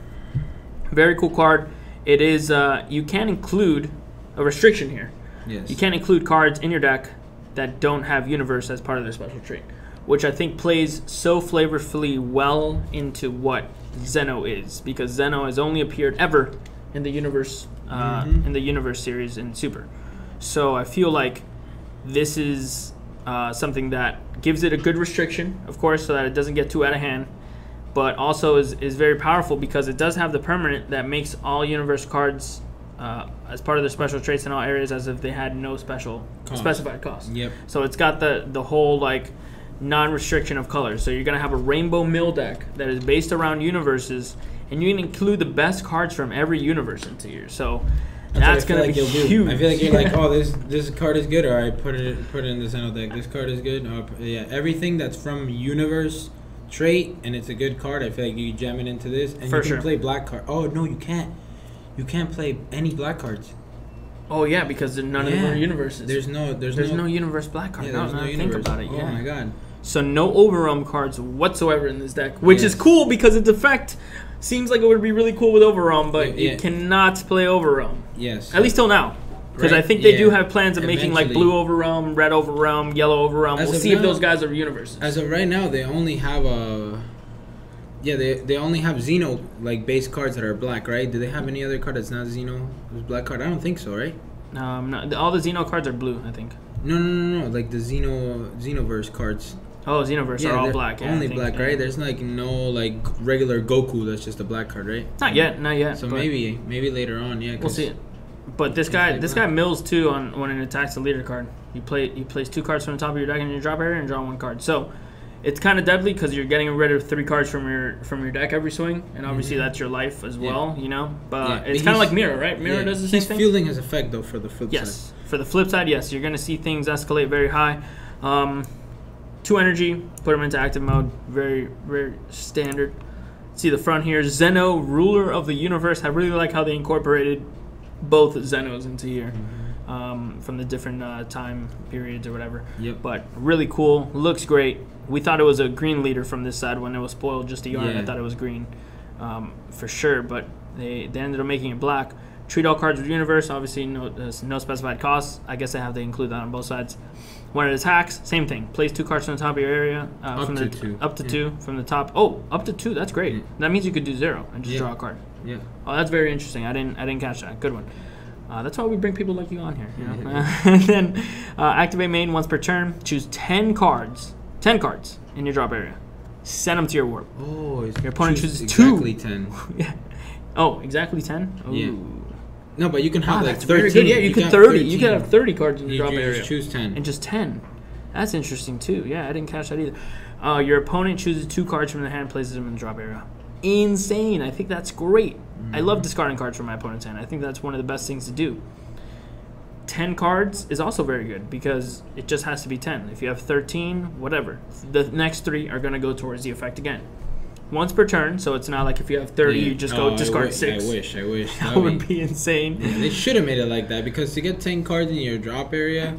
very cool card. It is. You can include a restriction here. Yes. You can't include cards in your deck that don't have Universe as part of their special trait, which I think plays so flavorfully well into what Zeno is, because Zeno has only appeared ever in the Universe series in Super. So I feel like this is something that gives it a good restriction, of course, so that it doesn't get too out of hand, but also is very powerful because it does have the permanent that makes all Universe cards as part of their special traits in all areas as if they had no specified cost. Yep. So it's got the whole like non-restriction of colors. So you're gonna have a rainbow mill deck that is based around universes, and you can include the best cards from every universe into here. So that's gonna be huge. I feel like you're like, oh, this card is good. All right, put it in the Zeno deck. This card is good. Yeah, everything that's from universe trait and it's a good card. I feel like you jam it into this, and you can play black card. Oh no, you can't. you can't play any black cards. Oh yeah, because none of them are universes. There's no universe black card. Yeah, no, no think universe. about it. Oh Yeah. my god. So no overrealm cards whatsoever in this deck, which is cool because its effect seems like it would be really cool with overrealm, but you cannot play overrealm. Yes. At least till now. Because I think they do have plans of making like blue overrealm, red overrealm, yellow overrealm. We'll see if those guys are universes. As of right now, they only have they only have Zeno like base cards that are black, right? Do they have any other card that's not Zeno black card? I don't think so, right? No, all the Zeno cards are blue, I think. No. Like the Xenoverse cards. Oh, Xenoverse are all black. Only black, right? There's like no like regular Goku that's just a black card, right? Not yet. So maybe later on, yeah. We'll see it. But this guy mills too on when it attacks the leader card. You place 2 cards from the top of your deck in your drop area and draw 1 card. So it's kind of deadly because you're getting rid of 3 cards from your deck every swing, and obviously that's your life as well, you know. But it's kind of like Mirror, right? Mirror does the same thing. He's fueling his effect though for the flip side. Yes, for the flip side, yes, you're gonna see things escalate very high. 2 energy, put them into active mode, very very standard. See the front here, Zeno, ruler of the universe. I really like how they incorporated both Zenos into here. From the different time periods or whatever. Yep. But really cool. Looks great. We thought it was a green leader from this side when it was spoiled just a yarn. I thought it was green for sure, but they ended up making it black. Treat all cards with universe. Obviously, no specified cost. I guess they have to include that on both sides. When it attacks, same thing. Place 2 cards from the top of your area. Up to 2 from the top. Oh, up to 2. That's great. That means you could do 0 and just draw a card. Yeah. Oh, that's very interesting. I didn't catch that. Good one. That's why we bring people like you on here. You know? And then activate main once per turn. Choose 10 cards. 10 cards in your drop area. Send them to your warp. Oh, your opponent chooses exactly 2. 10. Yeah. Oh, exactly 10. Ooh. Yeah. No, but you can have like 13. Very good. Yeah, you can 30. 13. You can have 30 cards in your drop area. Just choose 10. And just 10. That's interesting too. Yeah, I didn't catch that either. Your opponent chooses 2 cards from the hand, places them in the drop area. Insane. I think that's great. I love discarding cards from my opponent's hand. I think that's one of the best things to do. 10 cards is also very good because it just has to be 10. If you have 13, whatever. The next 3 are going to go towards the effect again. Once per turn, so it's not like if you have 30, you just go discard 6. I wish. That would be insane. Yeah, they should have made it like that because to get 10 cards in your drop area,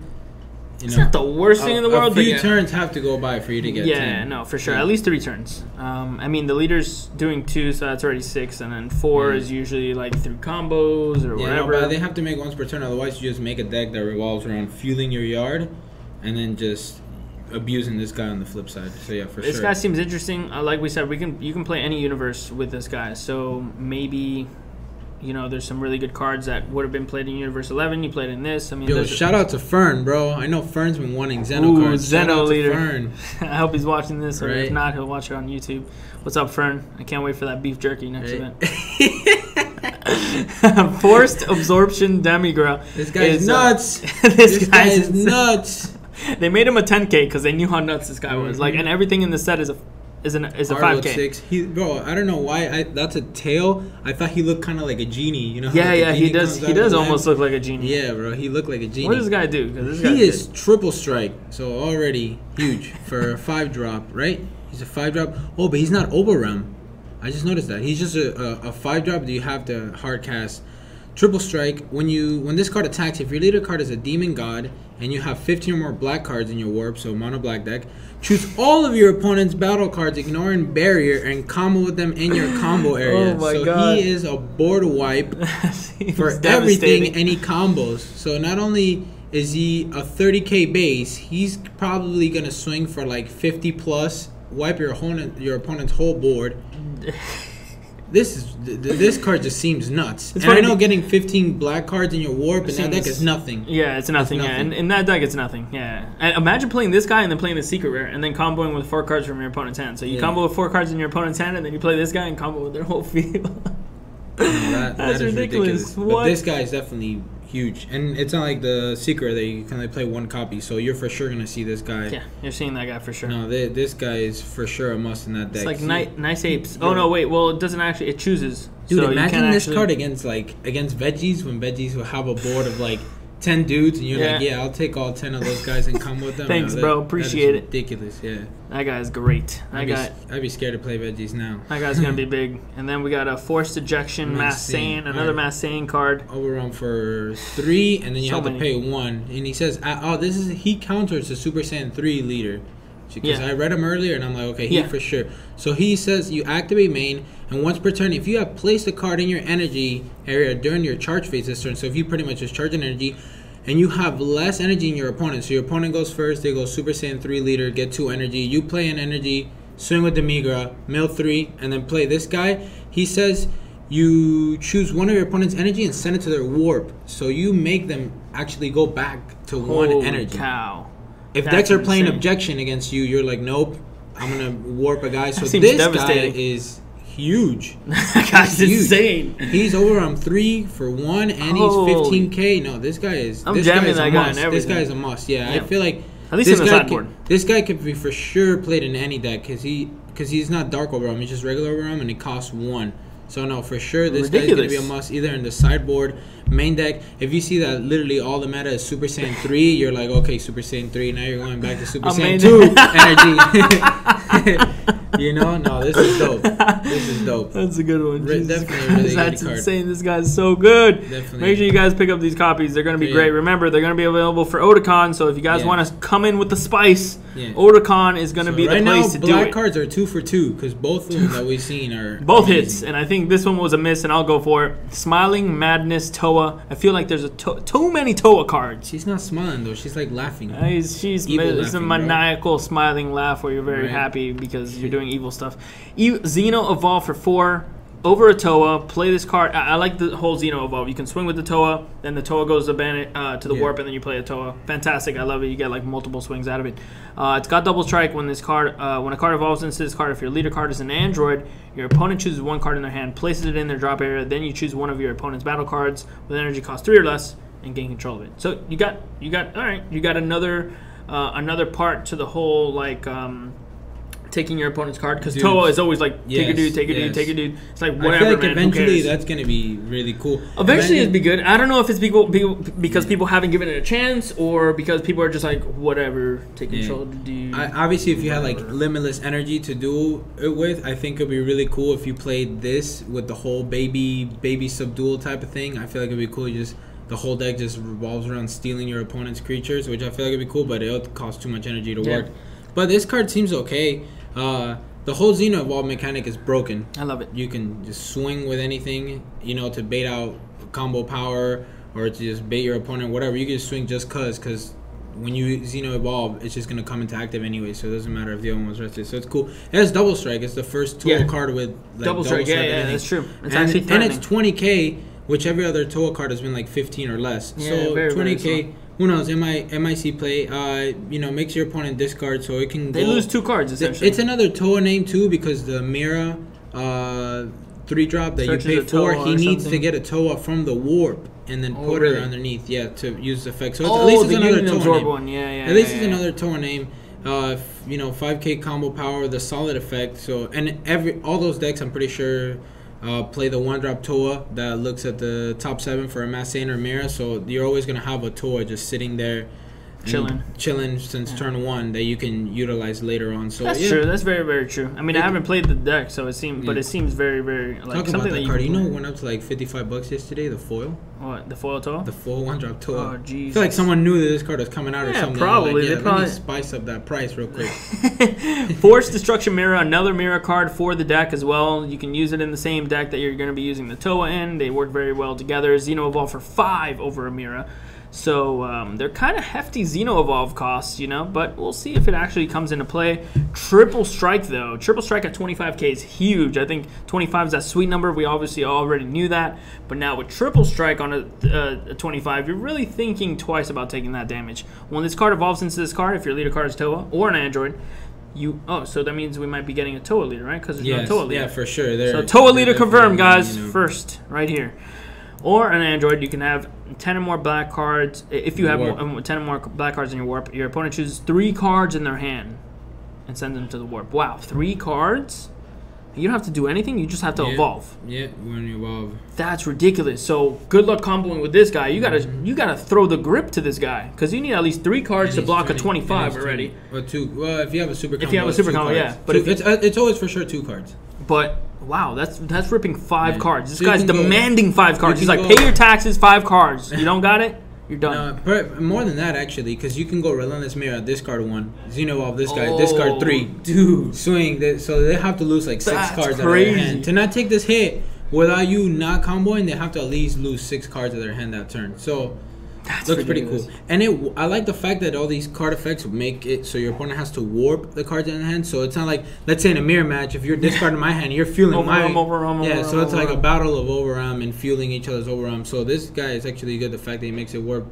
it's not the worst thing in the world. A few turns have to go by for you to get 10. Yeah, no, for sure. At least 3 turns. I mean, the leader's doing 2, so that's already 6, and then 4 is usually like through combos or whatever. No, but they have to make once per turn. Otherwise, you just make a deck that revolves around fueling your yard, and then just abusing this guy on the flip side. So yeah, for sure. This guy seems interesting. Like we said, you can play any universe with this guy. So maybe, you know, there's some really good cards that would have been played in Universe 11. You played in this. I mean, yo, shout out to Fern, bro. I know Fern's been wanting Zeno cards. Zeno leader. Fern. I hope he's watching this, or if not, he'll watch it on YouTube. What's up, Fern? I can't wait for that beef jerky next event. Forced absorption Demigra. This guy's nuts. This guy is nuts. They made him a 10K because they knew how nuts this guy was. Like, and everything in the set is a 5K. 6. Bro, I don't know why. That's a tail. I thought he looked kind of like a genie. You know? Yeah, he does. He does almost look like a genie. Yeah, bro, he looked like a genie. What does this guy do? He is triple strike, so already huge for a 5-drop, right? He's a 5-drop. Oh, but he's not overrealm. I just noticed that he's just a 5-drop. Do you have to hard cast triple strike when this card attacks? If your leader card is a demon god and you have 15 or more black cards in your warp, so mono black deck, choose all of your opponent's battle cards, ignoring barrier, and combo with them in your combo area. Oh my God. He is a board wipe for everything, and he combos. So not only is he a 30K base, he's probably gonna swing for like 50 plus, wipe your opponent's whole board. This card just seems nuts. And I know getting 15 black cards in your warp in that deck is nothing. Yeah, it's nothing. Yeah, and in that deck, it's nothing. Yeah. And imagine playing this guy and then playing the secret rare and then comboing with 4 cards from your opponent's hand. So you combo with 4 cards in your opponent's hand and then you play this guy and combo with their whole field. That's ridiculous. But this guy is definitely huge, and it's not like the secret that you can only play 1 copy. So you're for sure gonna see this guy. Yeah, you're seeing that guy for sure. No, this guy is for sure a must in that deck. It's like nice apes. Oh no, wait. Well, it doesn't actually. It chooses. Dude, so imagine this card against veggies when veggies will have a board of like 10 dudes, and you're like, yeah, I'll take all 10 of those guys and come with them. Thanks, bro. Appreciate it. Ridiculous, yeah. That guy's great. I'd be scared to play Veggies now. That guy's going to be big. And then we got a Forced Ejection, Mass Saiyan, another Mass Saiyan card. Overrun for 3, and then you have to pay 1. And he says, he counters the Super Saiyan 3 leader. Because I read him earlier, and I'm like, okay, he for sure. So he says you activate main, and once per turn, if you have placed a card in your energy area during your charge phase this turn, so if you pretty much just charge an energy, and you have less energy in your opponent, so your opponent goes first, they go Super Saiyan 3 leader, get 2 energy, you play an energy, swing with the Migra, mill 3, and then play this guy. He says you choose one of your opponent's energy and send it to their warp, so you make them actually go back to 1 energy. Cow. If decks are playing objection against you, you're like, nope, I'm going to warp a guy. So this guy is huge. That guy's insane. He's over 3 for 1, and he's 15K. No, this guy is I'm jamming that guy and everything. This guy's a must. Yeah, I feel like at least in the sideboard. This guy could be for sure played in any deck because he's not Dark Overwhelm. He's just regular Overwhelm, and he costs 1. So no, for sure this guy's gonna be a must either in the sideboard, main deck. If you see that literally all the meta is Super Saiyan 3, you're like, okay, Super Saiyan 3. Now you're going back to Super Saiyan 2 energy. You know, no, this is dope. This is dope. That's a good one. Definitely a really That's good card. insane. This guy's so good. Definitely. Make sure you guys pick up these copies. They're going to be great. Remember, they're going to be available for Otakon. So if you guys want to come in with the spice, Otakon is going to be the place to do it. Right now, black cards are 2 for 2 because both of them that we've seen are both hits. And I think this one was a miss, and I'll go for it. Smiling Madness Toa. I feel like there's too many Toa cards. She's not smiling though. She's like laughing. She's it's a maniacal smiling laugh where you're very happy because you're doing evil stuff. Zeno Evolve for 4 over a Toa. Play this card. I like the whole Zeno Evolve. You can swing with the Toa, then the Toa goes to the warp, and then you play a Toa. Fantastic. I love it. You get like multiple swings out of it. It's got double strike when this card when a card evolves into this card. If your leader card is an android, your opponent chooses 1 card in their hand, places it in their drop area, then you choose one of your opponent's battle cards with energy cost 3 or less and gain control of it. So you got another part to the whole like taking your opponent's card, because Toa is always like take a dude, take a dude, take a dude. It's like whatever. I feel like eventually that's gonna be really cool. Eventually it'd be good. I don't know if it's because people haven't given it a chance, or because people are just like whatever, take control of the dude. Obviously, if you had like limitless energy to do it with, I think it'd be really cool if you played this with the whole baby subdual type of thing. I feel like it'd be cool. The whole deck just revolves around stealing your opponent's creatures, which I feel like it'd be cool, but it'll cost too much energy to work. But this card seems okay. The whole Zeno Evolve mechanic is broken. I love it. You can just swing with anything, to bait out combo power or to just bait your opponent, whatever. You can just swing just because when you Zeno Evolve, it's just going to come into active anyway, so it doesn't matter if the other one's rested. So it's cool. It has double strike. It's the first Toa card with like, double strike. Yeah, that's true. It's actually threatening. And it's 20K, which every other Toa card has been like 15 or less. Yeah, so very, 20K. Very who knows? MIC play, makes your opponent discard, so it can. They lose 2 cards essentially. It's another Toa name too because the Mira, 3-drop that Searches you pay for, he needs something. to get a Toa from the warp and then put her underneath, to use the effect. So at least it's another Toa name. One. At least it's another Toa name. 5K combo power, the solid effect. So all those decks, I'm pretty sure. Play the 1-drop Toa that looks at the top 7 for a Mass Saiyan or Mira, so you're always going to have a Toa just sitting there chilling since turn 1 that you can utilize later on. So that's true. That's very, very true. I mean, I haven't played the deck, so it seems, but it seems very, very like talk something about that that card. It went up to like $55 yesterday. The foil. What, the foil Toa? The full 1-drop Toa. Oh, jeez. I feel like someone knew that this card was coming out or something. Probably. Like, let me spice up that price real quick. Force Destruction Mirror, another Mirror card for the deck as well. You can use it in the same deck that you're going to be using the Toa in. They work very well together. Zeno Evolve for 5 over a Mirror. So they're kind of hefty Zeno Evolve costs, but we'll see if it actually comes into play. Triple Strike, though. Triple Strike at 25K is huge. I think 25 is that sweet number. We obviously already knew that. But now with Triple Strike on a 25, you're really thinking twice about taking that damage. When this card evolves into this card, if your leader card is Toa or an Android, so that means we might be getting a Toa leader, right? Because there's no Toa leader. Yeah, for sure. So Toa leader confirmed, guys. First, right here. Or an Android, you can have 10 or more black cards. If you have 10 or more black cards in your warp, your opponent chooses 3 cards in their hand and sends them to the warp. Wow, 3 cards? You don't have to do anything. You just have to evolve. Yeah, when you evolve. That's ridiculous. So good luck comboing with this guy. You gotta throw the grip to this guy because you need at least 3 cards to block 20, a 25 already. Or 2. Well, if you have a super combo. If you have a super combo, yeah. But it's always for sure 2 cards. But wow, that's ripping 5 cards. This guy's demanding 5 cards. He's like, pay your taxes, 5 cards. You don't got it? You're done. No, more than that, actually, because you can go Relentless Mirror, discard 1. Zeno Evolve this guy, discard 3. Dude. Swing. So they have to lose like 6 cards out of their hand. To not take this hit without you not comboing, they have to at least lose 6 cards of their hand that turn. So looks pretty cool. And I like the fact that all these card effects make it so your opponent has to warp the cards in the hand. So it's not like, let's say in a mirror match, if you're discarding my hand, you're fueling my... So it's like a battle of overarm and fueling each other's overarm. So this guy is actually good, the fact that he makes it warp.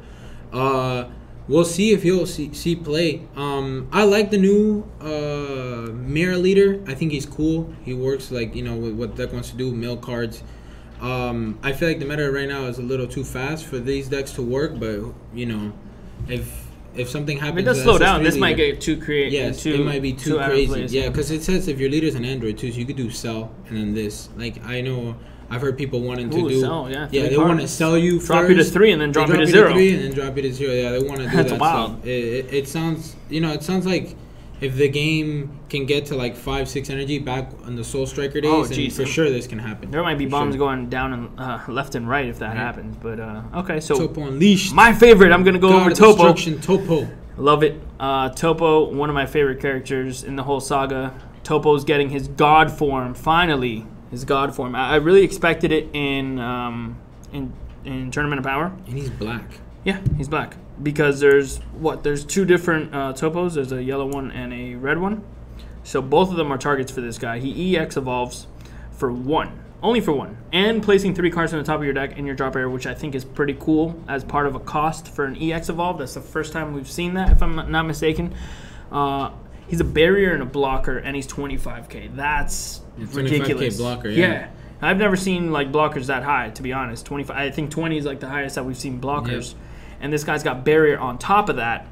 We'll see if he'll see play. I like the new mirror leader. I think he's cool. He works like, with what deck wants to do, mill cards. I feel like the meta right now is a little too fast for these decks to work, but if something happens, it does slow down. This might get too creative. Yes, it might be too crazy. Yeah, because it says if your leader's an Android too, so you could do sell and then this. Like I've heard people wanting to do sell, they want to sell you drop first, you to 3 and then drop you to 0, and then drop you to 0. Yeah, they want to do That's that. wild. So it sounds it sounds like if the game can get to like 5-6 energy back on the Soul Striker days, then for sure this can happen. There might be bombs going down and left and right if that happens. But okay, so Topo Unleashed. My favorite. I'm gonna go over Topo. Topo. Love it. Topo, one of my favorite characters in the whole saga. Topo's getting his God form finally. His God form. I really expected it in Tournament of Power. And he's black. Yeah, he's black. Because there's 2 different Topos. There's a yellow one and a red one. So both of them are targets for this guy. He EX evolves for 1. Only for 1. And placing 3 cards on the top of your deck in your drop area, which I think is pretty cool as part of a cost for an EX evolve. That's the first time we've seen that, if I'm not mistaken. He's a barrier and a blocker, and he's 25k. That's ridiculous. 25k blocker, yeah. I've never seen like blockers that high, to be honest. 25. I think 20 is like the highest that we've seen blockers. Yep. And this guy's got barrier on top of that.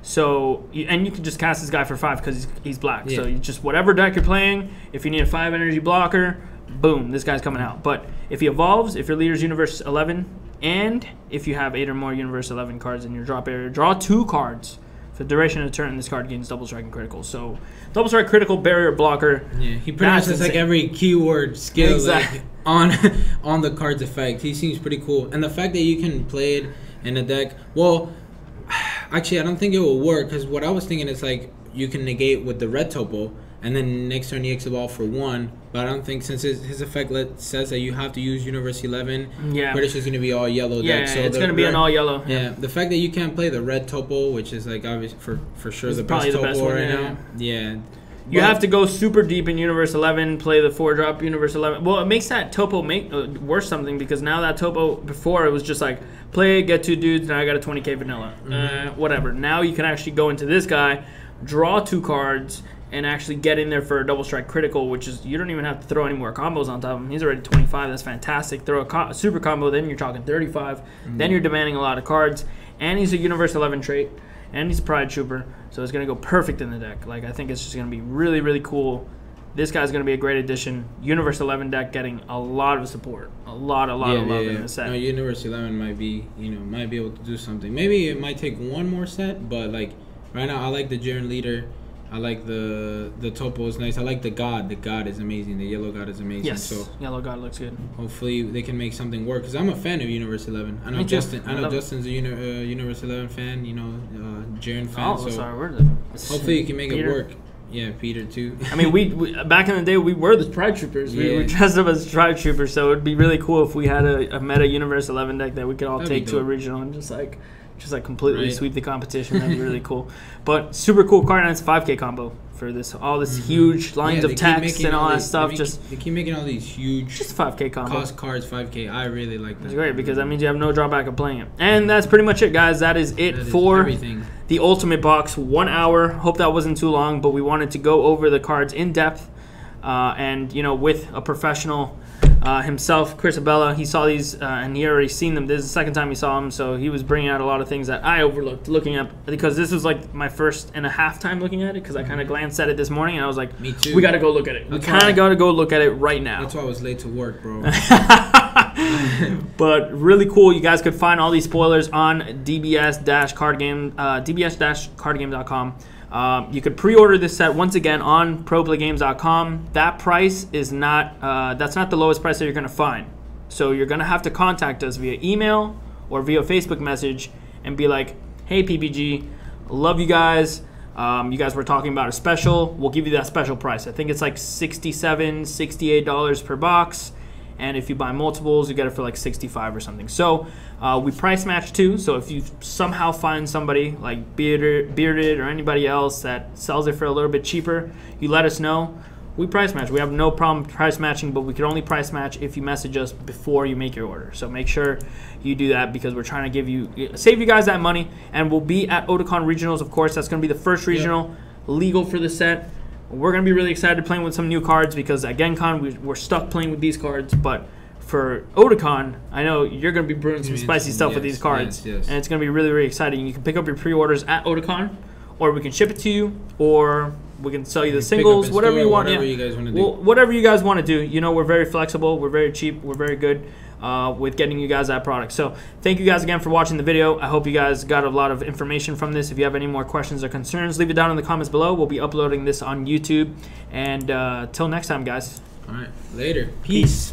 So, and you can just cast this guy for 5 because he's black. Yeah. So you just whatever deck you're playing, if you need a 5 energy blocker, boom, this guy's coming out. But if he evolves, if your leader's Universe 11, and if you have 8 or more Universe 11 cards in your drop area, draw 2 cards. For the duration of the turn, this card gains double strike and critical. So, double strike, critical, barrier, blocker. Yeah, he pretty much has like every keyword skill like, on the card's effect. He seems pretty cool. And the fact that you can play it in a deck, well, actually, I don't think it will work because what I was thinking is like you can negate with the red Topo, and then next turn EX evolve for 1. But I don't think since his effect says that you have to use Universe 11, British is going to be all yellow deck. So it's going to be an all yellow. Yeah, the fact that you can't play the red Topo, which is like obviously for sure the best Topo right now. Yeah. You have to go super deep in Universe 11, play the 4-drop Universe 11. Well, it makes that Topo worth something because now that Topo, before it was just like, play, get 2 dudes, now I got a 20k vanilla. Whatever. Now you can actually go into this guy, draw 2 cards, and actually get in there for a double strike critical, which is you don't even have to throw any more combos on top of him. He's already 25. That's fantastic. Throw a super combo, then you're talking 35. Then you're demanding a lot of cards. And he's a Universe 11 trait. And he's a Pride Trooper. So it's going to go perfect in the deck. Like, I think it's just going to be really, really cool. This guy's going to be a great addition. Universe 11 deck getting a lot of support. A lot of love in the set. No, Universe 11 might be, might be able to do something. Maybe it might take one more set, but, like, right now I like the Jiren leader. I like the Topo is nice. I like the God. The God is amazing. The yellow God is amazing. Yes, so yellow God looks good. Hopefully they can make something work. Because I'm a fan of Universe 11. I know Justin. I know Justin's a Universe 11 fan. Jiren fan. Oh, so sorry. hopefully you can make it work. Yeah, Peter too. I mean, we back in the day we were the Pride Troopers. We dressed up as Pride Troopers. So it'd be really cool if we had a meta Universe 11 deck that we could all take to a regional and just completely sweep the competition. That'd be really cool. But super cool card, and it's a 5k combo for this. All this huge lines of text and all that stuff. They keep making all these huge just 5k combo. Cost cards 5k. I really like that. It's great because that means you have no drawback of playing it. And that's pretty much it, guys. That is it for the Ultimate Box. 1 hour. Hope that wasn't too long, but we wanted to go over the cards in depth, and with a professional himself, Chris Abella. He saw these and he already seen them. This is the second time he saw them, so he was bringing out a lot of things that I overlooked looking at, because this was like my first and a half time looking at it, because I kind of glanced at it this morning and I was like, me too. We got to go look at it. We kind of got to go look at it right now. That's why I was late to work, bro. But really cool. You guys could find all these spoilers on dbs-cardgame.com. You could pre-order this set once again on proplaygames.com. That price is not that's not the lowest price that you're going to find. So you're going to have to contact us via email or via Facebook message and be like, hey PPG, love you guys. You guys were talking about a special. We'll give you that special price. I think it's like $67, $68 per box. And if you buy multiples, you get it for like $65 or something. So we price match too. So if you somehow find somebody like Bearded or anybody else that sells it for a little bit cheaper, you let us know. We price match. We have no problem price matching, but we can only price match if you message us before you make your order. So make sure you do that, because we're trying to save you guys that money. And we'll be at Otakon Regionals, of course. That's going to be the first regional legal for the set. We're going to be really excited playing with some new cards, because at GenCon, we're stuck playing with these cards. But for Otakon, I know you're going to be brewing some spicy stuff with these cards. Yes. And it's going to be really, really exciting. You can pick up your pre-orders at Otakon, or we can ship it to you, or we can sell you the singles, whatever you want. Whatever you guys want to do. Whatever you guys want to do. You know, we're very flexible. We're very cheap. We're very good with getting you guys that product. So thank you guys again for watching the video. I hope you guys got a lot of information from this. If you have any more questions or concerns, leave it down in the comments below. We'll be uploading this on YouTube. And till next time, guys. All right. Later. Peace.